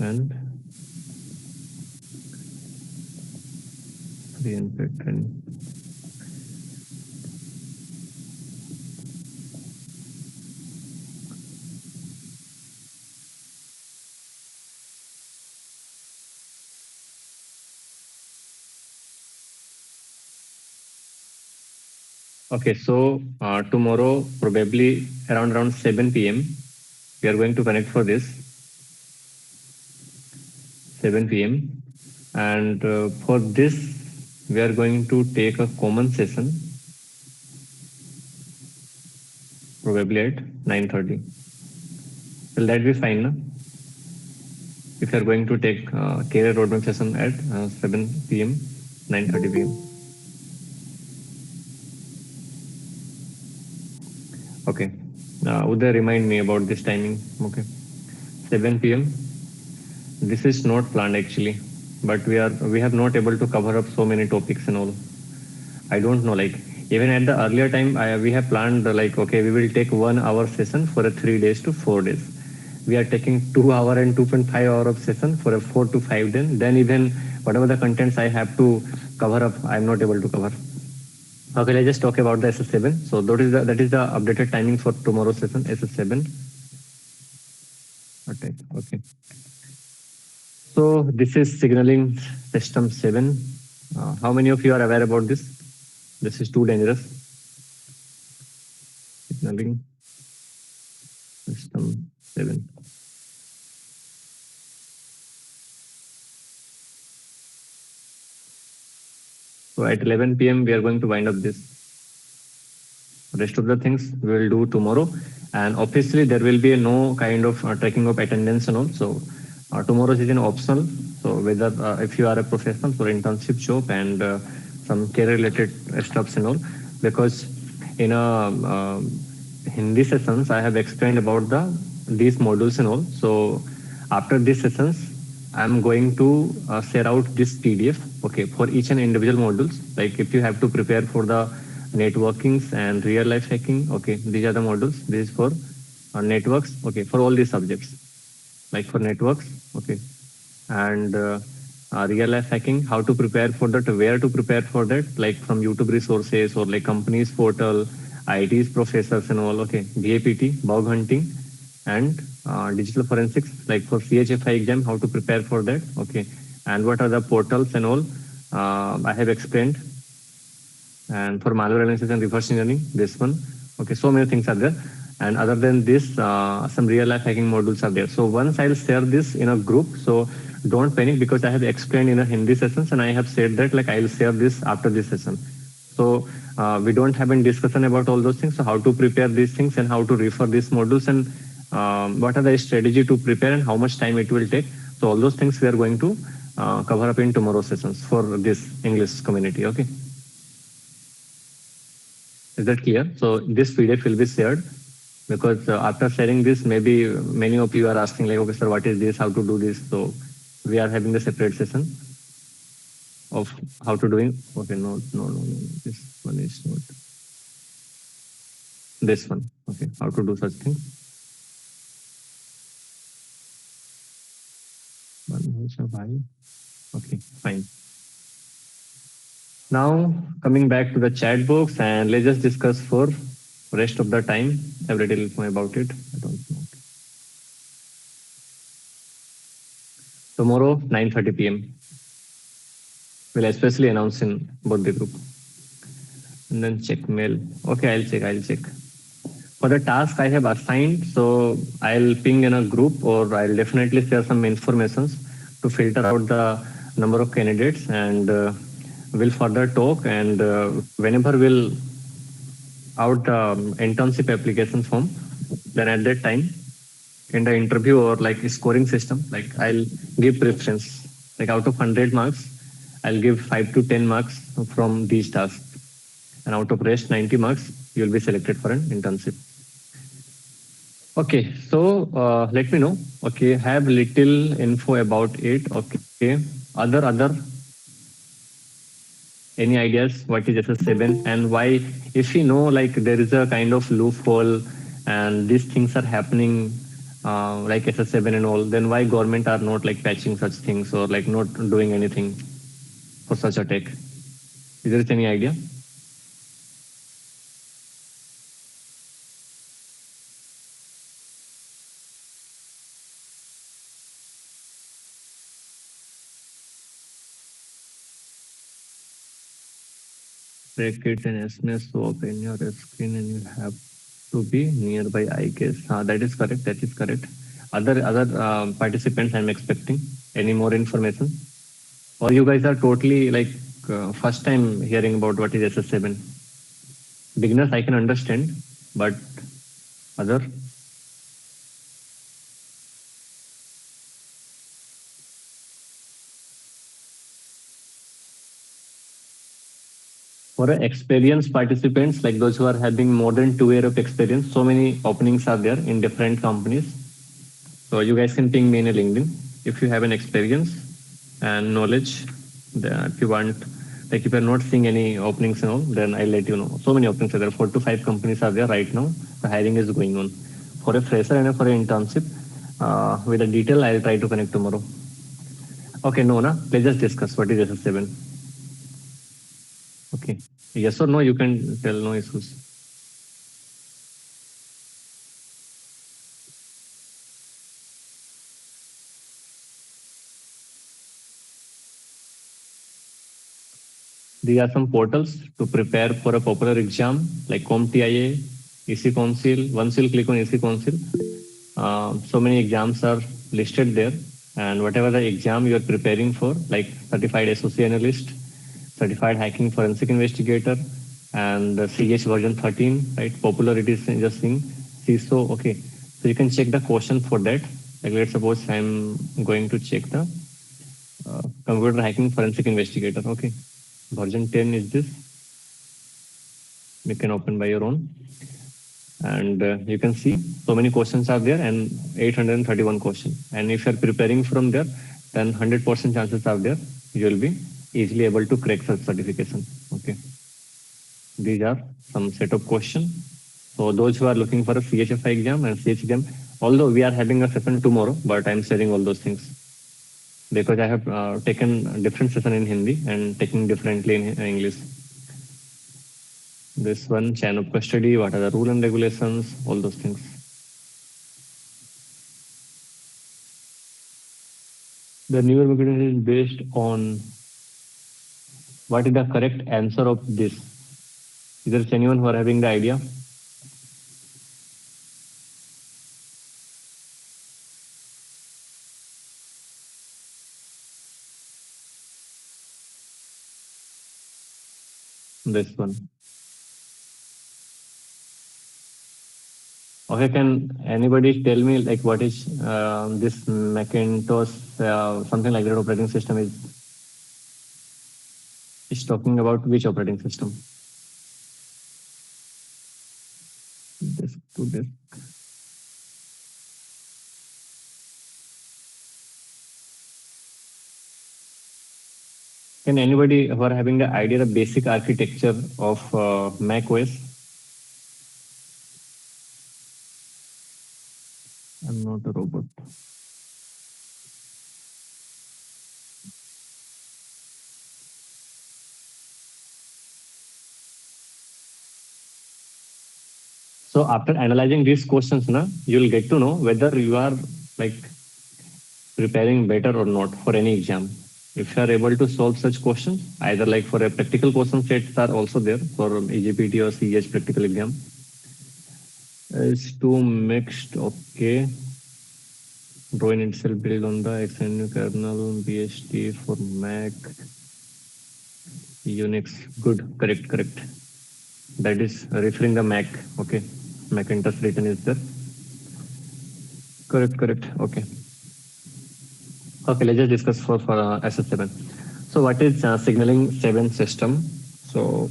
and pre-and training. Okay, so tomorrow probably around 7 p.m. we are going to connect for this. 7 p.m. and for this we are going to take a common session probably at 9:30. Will that be fine, no? If you are going to take career roadmap session at 7 p.m. 9:30 p.m. Okay, Uday, remind me about this timing. Okay, 7 p.m. This is not planned actually, but we have not able to cover up so many topics and all. I don't know, like even at the earlier time we have planned like, okay, we will take 1 hour session for a 3 days to 4 days. we are taking 2 hour and 2.5 hour of session for a 4 to 5 day, then even whatever the contents I have to cover up, I'm not able to cover. Okay, let's just talk about the SS7. So that is the updated timing for tomorrow's session, SS7. Okay. So this is signaling system 7. How many of you are aware about this? This is too dangerous. Signaling system 7. So at 11 p.m. we are going to wind up this. Rest of the things we will do tomorrow, and obviously there will be no kind of tracking of attendance and all. So tomorrow is an optional. So whether if you are a professional for internship job and some care related stuffs and all, because in a Hindi sessions I have explained about these modules and all. So after these sessions I'm going to share out this PDF, okay, for each and individual modules. Like if you have to prepare for the networkings and real life hacking, okay, these are the modules. This is for networks, okay, for all these subjects. Like for networks, okay, and real life hacking, how to prepare for that, where to prepare for that, like from YouTube resources or like companies portal, IT's professors and all, okay, BAPT, bug hunting, and digital forensics, like for CHFI exam, how to prepare for that, okay, and what are the portals and all, I have explained. And for malware analysis and reverse engineering, this one, okay, so many things are there. And other than this, some real life hacking modules are there. So once I'll share this in a group, so don't panic, because I have explained in a Hindi sessions and I have said that like I'll share this after this session. So we don't have any discussion about all those things. So how to prepare these things and how to refer these modules and what are the strategy to prepare and how much time it will take. So all those things we are going to cover up in tomorrow's sessions for this English community. Okay. Is that clear? So this PDF will be shared, because after sharing this, maybe many of you are asking like, okay, sir, what is this? How to do this? So we are having a separate session of how to doing. Okay, no. This one is not. This one. Okay, how to do such things. Okay, fine. Now coming back to the chat box, and let's just discuss for rest of the time. Have a little more about it. I don't know. Tomorrow 9:30 p.m. We'll especially announce in both the group. And then check mail. Okay, I'll check. For the task I have assigned, so I'll ping in a group, or I'll definitely share some informations to filter out the number of candidates, and we'll further talk. And whenever we'll out internship application form, then at that time in the interview or like scoring system, like I'll give preference, like out of 100 marks, I'll give 5 to 10 marks from these tasks, and out of rest 90 marks, you'll be selected for an internship. Okay, so let me know. Okay, have little info about it. Okay, other any ideas what is SS7 and why? If you know like there is a kind of loophole and these things are happening like SS7 and all, then why government are not like patching such things or like not doing anything for such attack? Is there any idea? Break it and SMS so open your screen and you have to be nearby, I guess. That is correct. That is correct. Other participants, I'm expecting any more information, or you guys are totally like first time hearing about what is SS7. Beginners I can understand, but other. For experienced participants, like those who are having more than 2 years of experience, so many openings are there in different companies. So you guys can ping me in a LinkedIn if you have an experience and knowledge. If you want, like if you're not seeing any openings and all, then I'll let you know. So many openings are there. 4 to 5 companies are there right now. The hiring is going on for a fresher and for an internship. with the detail, I'll try to connect tomorrow. Okay, no, na? Let's just discuss what is SS7. Okay. Yes or no, you can tell, no issues. These are some portals to prepare for a popular exam like CompTIA, EC Council. Once you click on EC Council, so many exams are listed there, and whatever the exam you are preparing for, like certified associate analyst, certified hacking forensic investigator, and the CH version 13, right? Popular it is just in CISO. Okay, so you can check the question for that. Like let's suppose I'm going to check the computer hacking forensic investigator. Okay, version 10 is this. You can open by your own, and you can see so many questions are there and 831 questions. And if you're preparing from there, then 100% chances are there you will be easily able to crack such certification. Okay, these are some set of questions. So those who are looking for a CHFI exam and CH exam, although we are having a session tomorrow, but I'm sharing all those things because I have taken different session in Hindi and taking differently in English. This one, chain of custody, what are the rules and regulations, all those things. The newer mechanism is based on what is the correct answer of this. Is there anyone who are having the idea? This one. Okay, can anybody tell me like what is this Macintosh something like that operating system is talking about which operating system? Disk to disk. Can anybody who are having the idea the basic architecture of Mac OS? I'm not a robot. So after analyzing these questions, you'll get to know whether you are like preparing better or not for any exam. If you are able to solve such questions, either like for a practical question sets are also there for EGPT or CH practical exam. It's too mixed. Okay. Drawing itself built on the XNU kernel, BST for Mac, Unix. Good, correct. That is referring the Mac. Okay, Macintosh written is there. Correct. Okay. Okay, let's just discuss for SS7. So what is signaling 7 system? So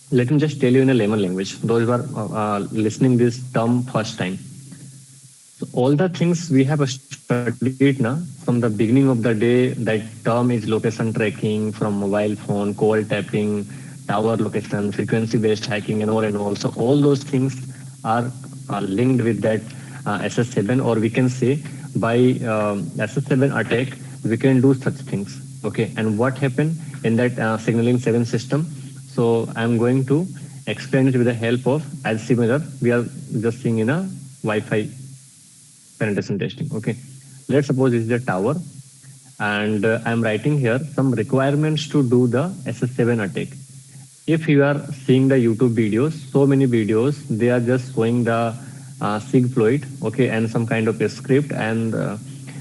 let me just tell you in a layman language, those who are listening this term first time. So all the things we have studied now from the beginning of the day, that term is location tracking from mobile phone, call tapping, tower location, frequency based hacking, and all. So all those things are linked with that SS7, or we can say by SS7 attack, we can do such things. Okay, and what happened in that signaling 7 system? So I'm going to explain it with the help of as similar we are just seeing in a Wi-Fi penetration testing. Okay, let's suppose this is a tower, and I'm writing here some requirements to do the SS7 attack. If you are seeing the YouTube videos, so many videos, they are just showing the SIG-Floyd, okay, and some kind of a script, and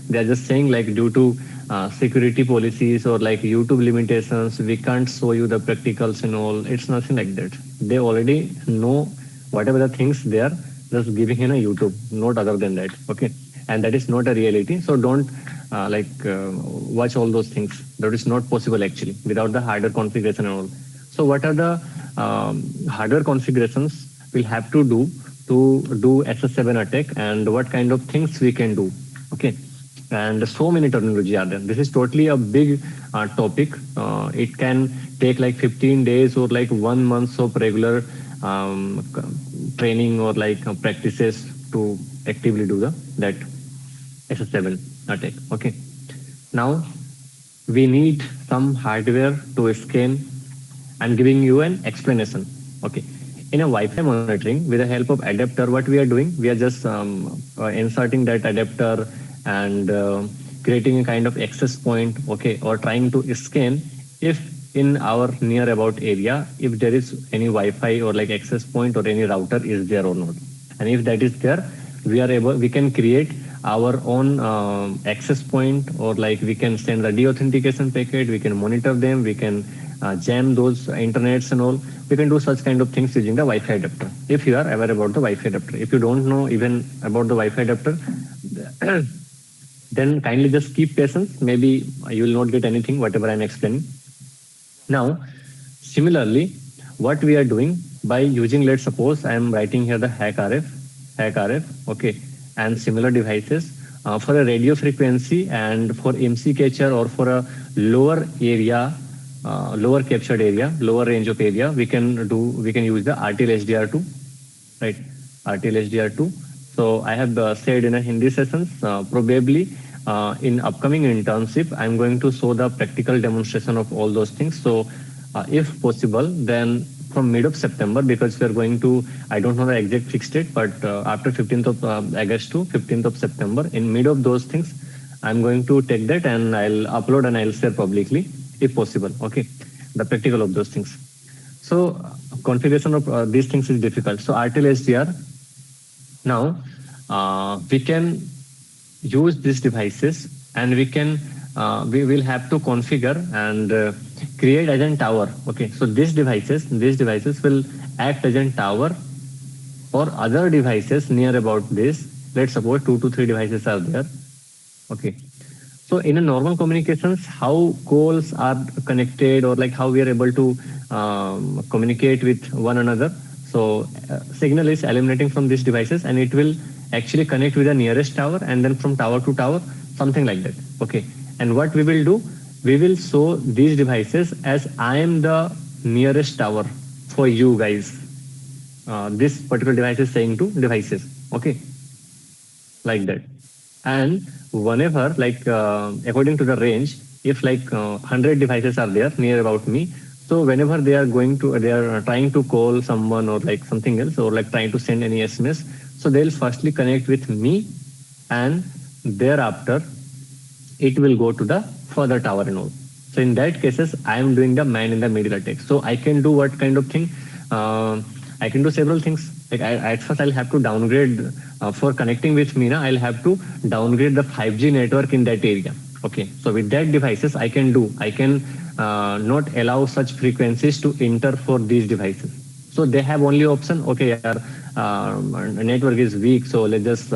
they are just saying like due to security policies or like YouTube limitations, we can't show you the practicals and all. It's nothing like that. They already know whatever the things they are just giving in a YouTube, not other than that. Okay, and that is not a reality. So don't watch all those things. That is not possible actually without the hardware configuration and all. So what are the hardware configurations we'll have to do SS7 attack, and what kind of things we can do? Okay, and so many terminology are there. This is totally a big topic. It can take like 15 days or like 1 month of regular training or like practices to actively do that. SS7 attack. Okay. Now we need some hardware to scan. I'm giving you an explanation. Okay. In a Wi-Fi monitoring, with the help of adapter, what we are doing, we are just inserting that adapter and creating a kind of access point, okay, or trying to scan if in our near about area, if there is any Wi-Fi or like access point or any router is there or not. And if that is there, we can create our own access point, or like we can send the deauthentication packet, we can monitor them, we can jam those internets and all. We can do such kind of things using the Wi-Fi adapter. If you are aware about the Wi-Fi adapter, if you don't know even about the Wi-Fi adapter, then kindly just keep patience. Maybe you will not get anything, whatever I'm explaining. Now, similarly, what we are doing by using, let's suppose I am writing here the hack RF, okay, and similar devices for a radio frequency and for MC catcher or for a lower area, lower captured area, lower range of area, we can use the RTL HDR2, right? RTL HDR2. So I have said in a Hindi sessions, probably in upcoming internship, I'm going to show the practical demonstration of all those things. So if possible, then from mid of September, because we are going to, I don't know the exact fixed date, but after 15th of August to 15th of September, in mid of those things, I'm going to take that and I'll upload and I'll share publicly if possible. Okay, the practical of those things. So configuration of these things is difficult. So RTL HDR. Now we can use these devices and we will have to configure and create as a tower. Okay, so these devices will act as a tower or other devices near about this. Let's suppose 2 to 3 devices are there. Okay, so in a normal communications, how calls are connected, or like how we are able to communicate with one another. So signal is eliminating from these devices and it will actually connect with the nearest tower, and then from tower to tower, something like that. Okay, and what we will do, we will show these devices as I am the nearest tower for you guys. This particular device is saying to devices. Okay, like that. And whenever, like according to the range, if like 100 devices are there near about me, so whenever they are trying to call someone or like something else, or like trying to send any SMS, so they'll firstly connect with me, and thereafter it will go to the further tower and all. So in that cases, I am doing the man in the middle attack. So I can do what kind of thing? I can do several things. Like at first I'll have to downgrade for connecting with me. I'll have to downgrade the 5G network in that area. Okay, so with that devices I can not allow such frequencies to enter for these devices. So they have only option. Okay, network is weak, so let's just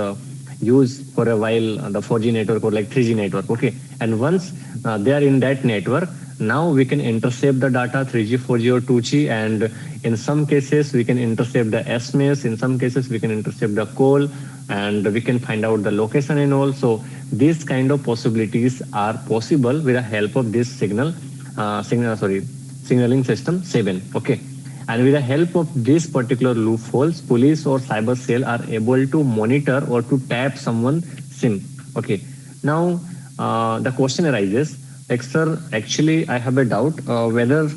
use for a while the 4G network or like 3G network. Okay, and once they are in that network, now we can intercept the data 3G, 4G or 2G, and in some cases we can intercept the SMS, in some cases we can intercept the call, and we can find out the location and all. So these kind of possibilities are possible with the help of this signaling system 7. Okay, and with the help of these particular loopholes, police or cyber cell are able to monitor or to tap someone's SIM. Okay, now the question arises, like, sir, actually I have a doubt whether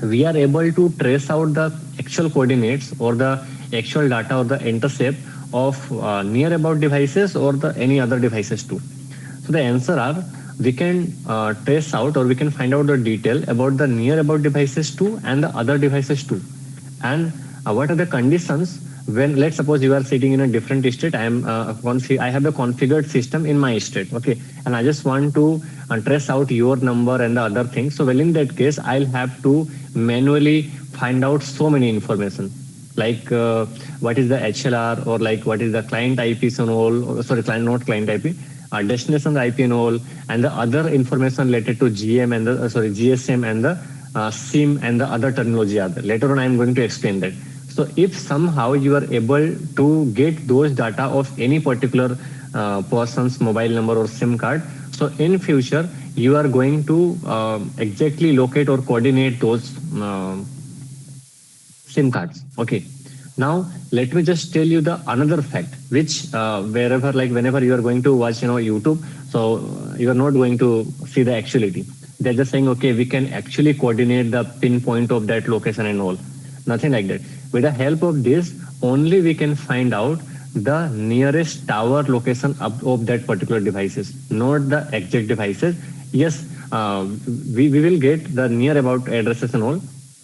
we are able to trace out the actual coordinates or the actual data or the intercept of near about devices or the any other devices too. So the answer are, we can trace out or we can find out the detail about the near about devices too and the other devices too. And what are the conditions when, let's suppose you are sitting in a different state. I have a configured system in my state. Okay, and I just want to trace out your number and the other things. So well, in that case, I'll have to manually find out so many information, like what is the HLR, or like what is the client IPs and all. Sorry, not client IP. Destination IP and all, and the other information related to GM and the GSM and the SIM and the other terminology are there. Later on, I am going to explain that. So if somehow you are able to get those data of any particular person's mobile number or SIM card, so in future you are going to exactly locate or coordinate those SIM cards. Okay. Now, let me just tell you the another fact, which wherever, like whenever you are going to watch, YouTube, so you are not going to see the actuality. They're just saying, okay, we can actually coordinate the pinpoint of that location and all. Nothing like that. With the help of this, only we can find out the nearest tower location of that particular devices, not the exact devices. Yes, we will get the near about addresses and all,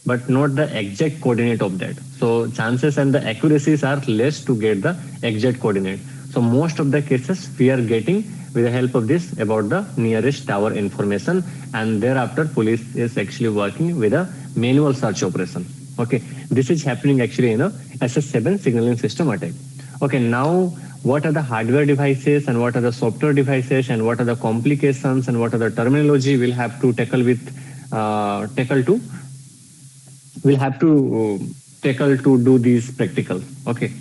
but not the exact coordinate of that. So chances and the accuracies are less to get the exact coordinate. So most of the cases we are getting with the help of this about the nearest tower information, and thereafter police is actually working with a manual search operation. Okay, this is happening actually in a SS7 signaling system attack. Okay, now what are the hardware devices and what are the software devices and what are the complications and what are the terminology we'll have to tackle with tackle to we'll have to tackle to do these practical. Okay,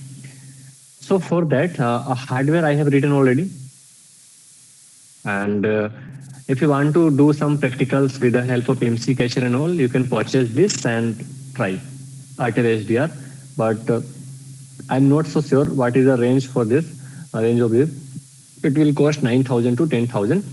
so for that a hardware I have written already, and if you want to do some practicals with the help of MC Cacher and all, you can purchase this and try RTL HDR. But I'm not so sure what is the range for this, range of this. It will cost 9,000 to 10,000.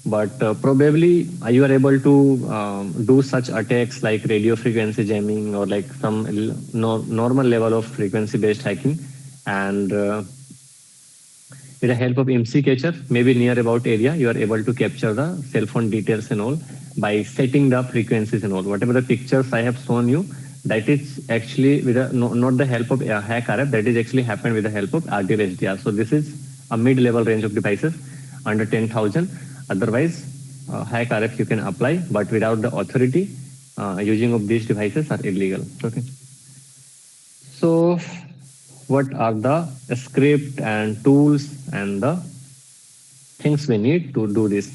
But probably you are able to do such attacks like radio frequency jamming or like some normal level of frequency based hacking, and with the help of MC catcher, maybe near about area, you are able to capture the cell phone details and all by setting the frequencies and all. Whatever the pictures I have shown you, that is actually with a, no, not the help of hack RF, that is actually happened with the help of RTL HDR. So this is a mid-level range of devices under 10,000. Otherwise, hack RF you can apply, but without the authority, using of these devices are illegal. Okay. So what are the script and tools and the things we need to do this?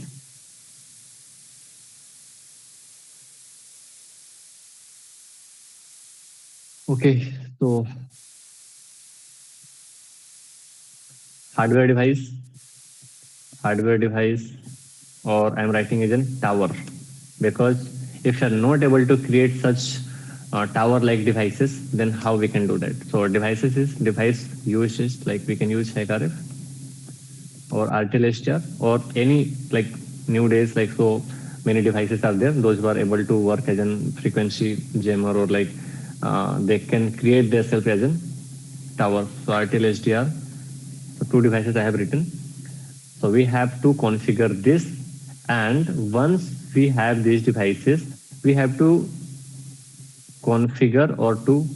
Okay, so hardware device, hardware device, or I'm writing as in tower, because if you're not able to create such tower-like devices, then how we can do that? So devices is device uses like we can use HRF or RTL or any like new days like so many devices are there. Those who are able to work as an frequency jammer or like they can create themselves as an tower. So RTL so two devices I have written. So we have to configure this, and once we have these devices, we have to configure or to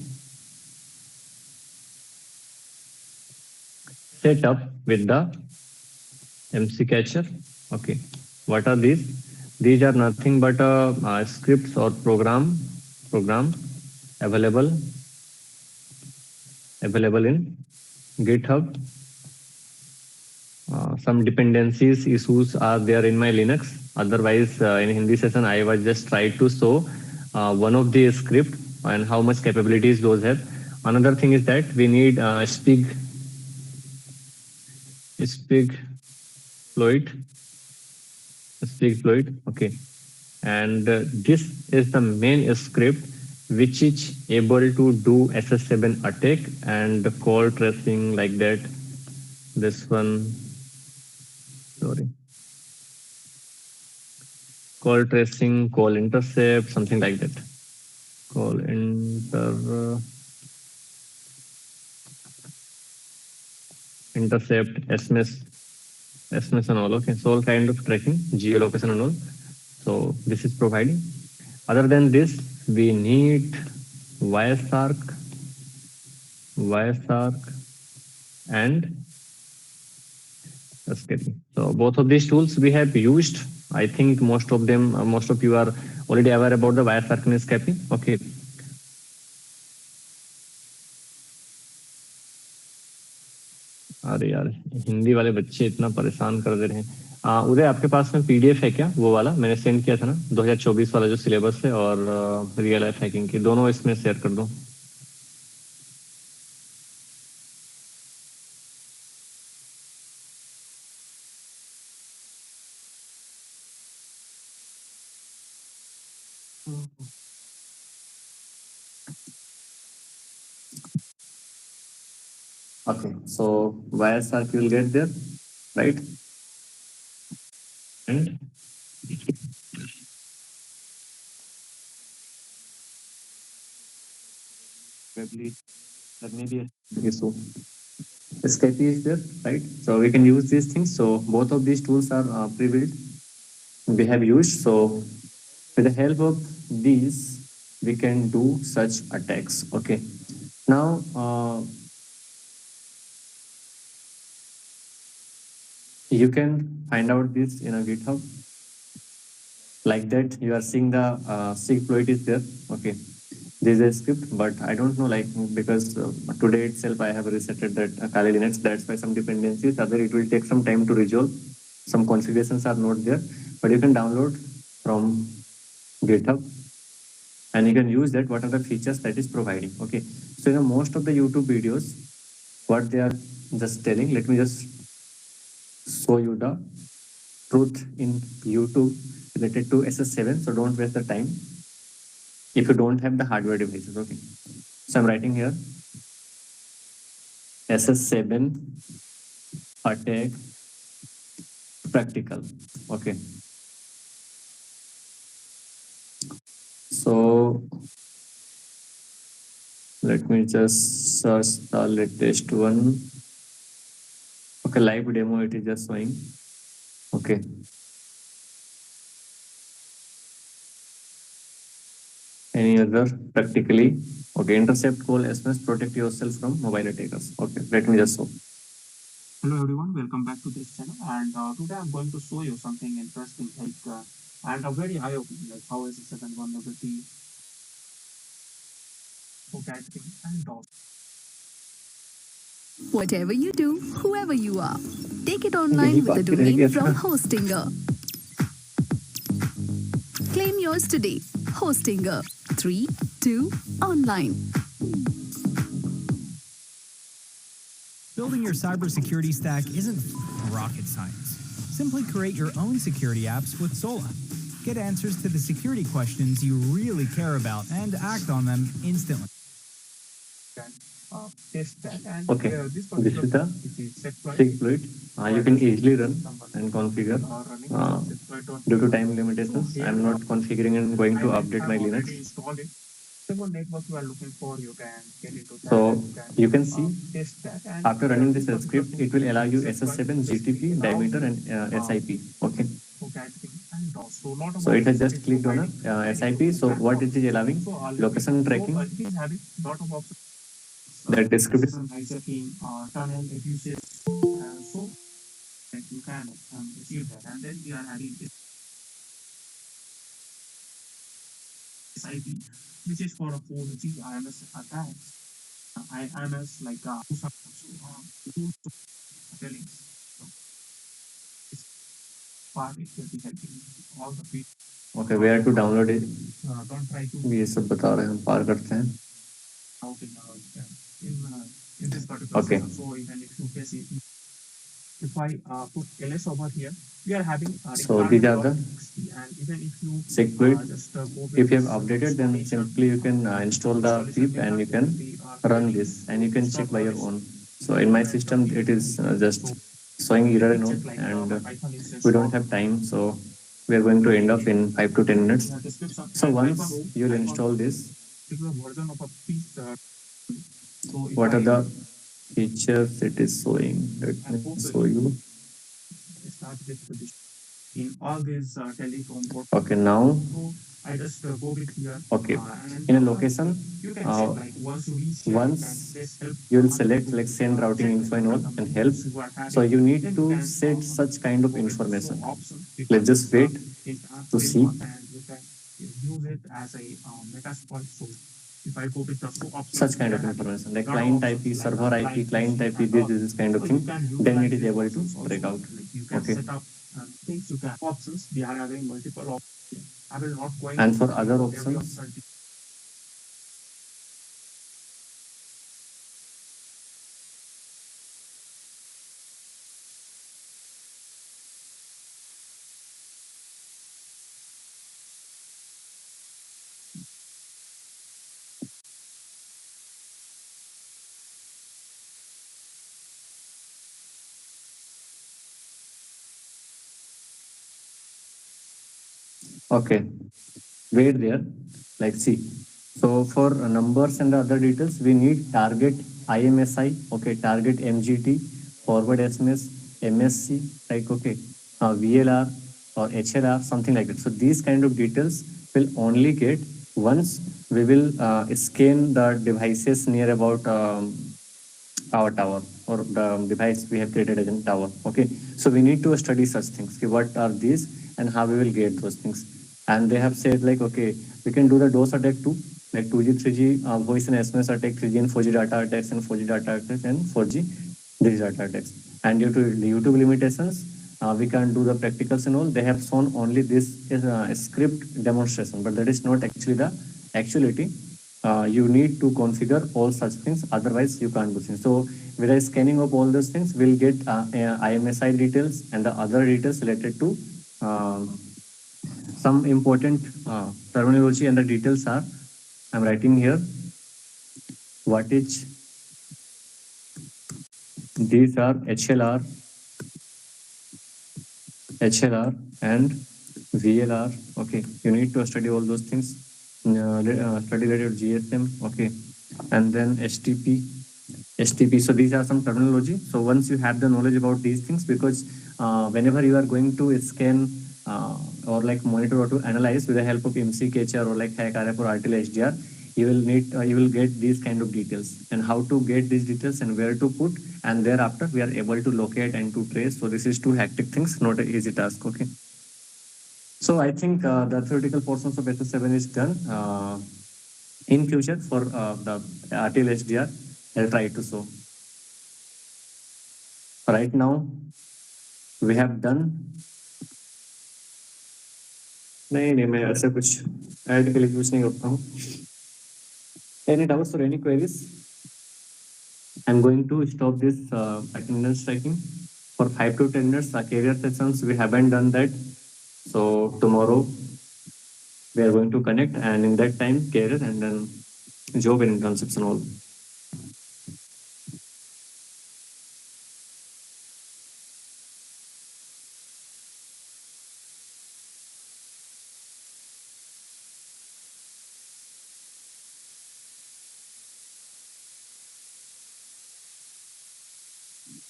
set up with the MC catcher. Okay, what are these? These are nothing but scripts or program available in GitHub. Some dependencies issues are there in my Linux. Otherwise, in Hindi session, I was just trying to show one of the script and how much capabilities those have. Another thing is that we need Spig Floyd. Okay, and this is the main script which is able to do SS7 attack and call tracing like that. This one, sorry, call tracing, call intercept, something like that. Call intercept, SMS and all. Okay, so all kind of tracking, geolocation and all. So this is providing. Other than this, we need Wireshark, and just kidding. So both of these tools we have used. I think most of them, most of you are already aware about the Wireshark and escaping. Okay. अरे यार हिंदी वाले बच्चे इतना परेशान कर दे रहे हैं। उदय आपके पास में पीडीएफ है क्या? वो वाला मैंने सेंड किया था ना 2024 वाला जो सिलेबस है और रियल लाइफ हैकिंग की दोनों इसमें शेयर कर दो। Okay, so bias arc you will get there, right? And probably there may be a issue. Escape is there, right? So we can use these things. So both of these tools are pre-built. We have used. So with the help of these, we can do such attacks. Okay. Now, you can find out this in a GitHub. Like that, you are seeing the sig exploit is there. Okay. This is a script, but I don't know, like, because today itself I have resetted that Kali Linux. That's why some dependencies are there. It will take some time to resolve. Some configurations are not there, but you can download from GitHub and you can use that. What are the features that is providing? Okay. So, most of the YouTube videos, what they are just telling, let me just show you the truth in YouTube related to SS7. So don't waste the time if you don't have the hardware devices. Okay. So I'm writing here SS7 attack practical. Okay. So let me just search the latest one. Okay, live demo it is just showing. Okay. Any other practically? Okay, intercept call SMS, protect yourself from mobile attackers. Okay, let me just show. Hello everyone, welcome back to this channel. And today I'm going to show you something interesting, and a very eye-opening, like how SS7 vulnerability for gathering and DOS. Whatever you do, whoever you are, take it यही online with a बाकी रह domain गया from था. Hostinger. Claim yours today. Hostinger. 3, 2, online. Building your cybersecurity stack isn't rocket science. Simply create your own security apps with Sola. Get answers to the security questions you really care about and act on them instantly. Test that, and Okay, this this particular is the this is sig exploit. You can easily run and configure. Due to time limitations, I'm not configuring and going to update my Linux. Installed it. What network you are looking for, you can get into that. So you can see test that. And after running this script, it will allow you SS7, GTP, diameter, and SIP. Okay. So it has just clicked on a SIP. So what it is allowing? Location tracking. It is having lot of options. That description. Hijacking, tunnel abuses, so that you can achieve that. And then we are having SIP, which is for a 4G IMS attacks. IMS like telling part it will be helping all the people. Okay, where to download it? Don't try to ये सब बता रहे हैं, हम पार करते हैं. out in this particular Okay. system. So even if you face it, if I put ls over here, we are having So these are the and even if you sig exploit. just go with If you have this updated, then simply you can install the pip and you can run this and you can check by your own. So in my system, it is just showing error node and we don't have time. So we are going to end up in 5 to 10 minutes. So once you'll install this, version of a piece. So what are the features it is showing? Let me show you. Start with the in all these telecom ports. Okay, now. So I just go with here. Okay, And in a location, you can check like once you reach here, once this help. you will select like send routing info and all and help. So you need to set such kind of information. Let's just wait to see. And you can use it as a metasploit. So if I go with the such kind of information like client IP, server IP, client IP, this kind of thing, then it is able to break out. You can Okay. set up things, you can options. We are having multiple options. I will not going. And for other options, Okay, wait there. Like see. So for numbers and other details, we need target IMSI, okay, target MGT, forward SMS, MSC, like okay, VLR or HLR, something like that. So these kind of details will only get once we will scan the devices near about our tower or the device we have created as a tower. Okay, so we need to study such things. Okay, what are these and how we will get those things? And they have said like, okay, we can do the DOS attack too, like 2G, 3G voice and SMS attack, 3G and 4G data attacks, and 4G data attacks, and 4G digital data attacks. And due to the YouTube limitations, we can't do the practicals and all. They have shown only this is a script demonstration, but that is not actually the actuality. You need to configure all such things, otherwise you can't do things. So with a scanning of all those things, we'll get IMSI details and the other details related to some important terminology, and the details are, I'm writing here, what is, these are HLR, and VLR. Okay, you need to study all those things. Study related GSM. Okay, and then STP. So these are some terminology. So once you have the knowledge about these things, because whenever you are going to scan or like monitor or to analyze with the help of MC catcher or like hack RF or RTL HDR, you will get these kind of details and how to get these details and where to put, and thereafter we are able to locate and to trace. So this is two hectic things, not an easy task. Okay. So I think the theoretical portions of SS7 is done. In future for the RTL HDR, I'll try to show. Right now, we have done. नहीं मैं ऐसे कुछ add के लिए use नहीं करता हूँ. Any doubts or any queries? I'm going to stop this attendance tracking for 5 to 10 minutes. Career sessions we haven't done that, so tomorrow we are going to connect, and in that time career and then job and internships and all.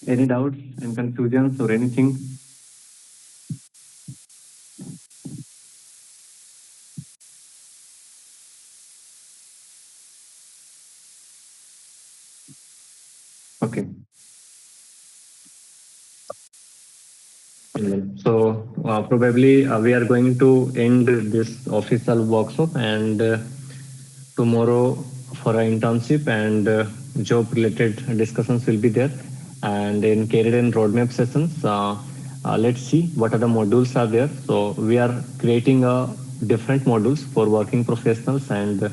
Any doubts and confusions or anything? Okay. So probably we are going to end this official workshop, and tomorrow for an internship and job related discussions will be there, and in career and roadmap sessions, let's see what are the modules are there. So we are creating different modules for working professionals and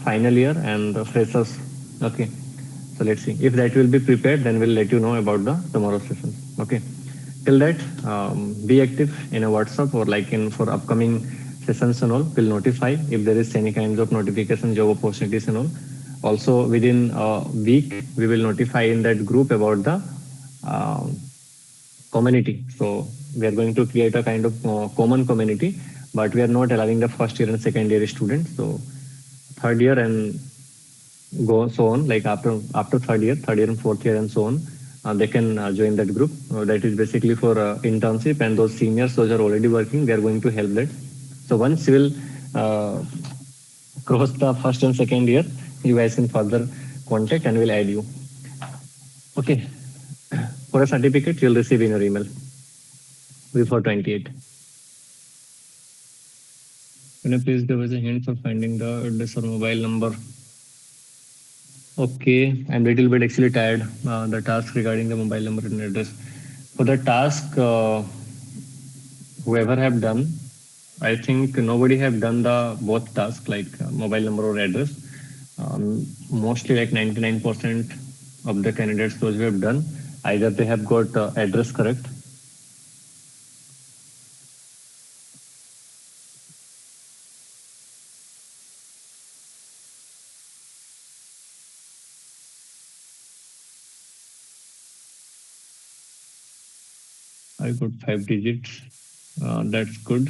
final year and freshers. Okay, so let's see if that will be prepared, then we'll let you know about the tomorrow session. Okay, till that, be active in a WhatsApp or like in for upcoming sessions and all. We'll notify if there is any kinds of notification, job opportunities and all. Also within a week, we will notify in that group about the uh, community. So we are going to create a kind of common community, but we are not allowing the first year and second year students. So third year and go so on, like after third year and fourth year and so on, they can join that group. That is basically for internship, and those seniors, those are already working, they are going to help that. So once you will cross the first and second year, you guys can further contact and we'll add you. Okay. For a certificate, you'll receive in your email before 28. Can you please give us a hint for finding the address or mobile number? Okay, I'm little bit actually tired. The task regarding the mobile number and address. For the task, whoever have done, I think nobody have done the both task, like mobile number or address. Mostly like 99% of the candidates those who have done, either they have got address correct. I got 5 digits. That's good.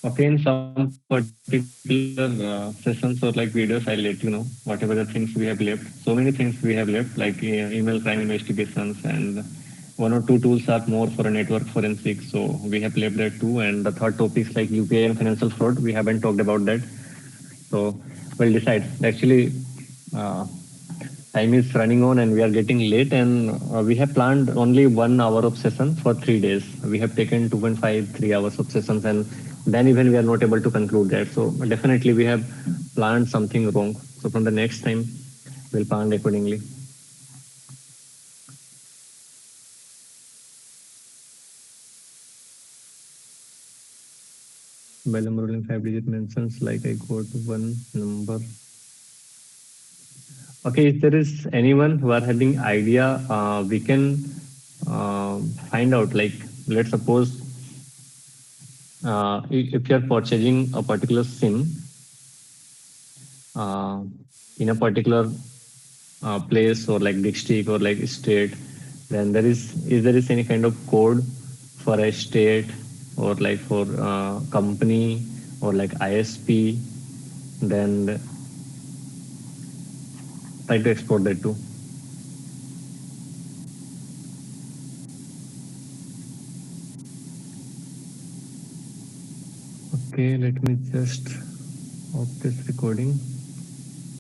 Okay, in some particular sessions or like videos, I'll let you know whatever the things we have left. So many things we have left, like email crime investigations, and one or two tools are more for a network forensics. So we have left that too. And the third topics like UPI and financial fraud, we haven't talked about that. So we'll decide. Actually, uh, time is running on and we are getting late, and we have planned only 1 hour of session for 3 days. We have taken 2.5 3 hours of sessions, and then even we are not able to conclude that. So definitely we have planned something wrong. So from the next time we'll plan accordingly. Bellum ruling 5 digit mentions like I got one number. Okay, if there is anyone who are having idea, we can find out. Like, let's suppose if you are purchasing a particular sim uh, in a particular place or like district or like state, then there is any kind of code for a state or like for company or like ISP, then try to explore that too. Okay, let me just off this recording.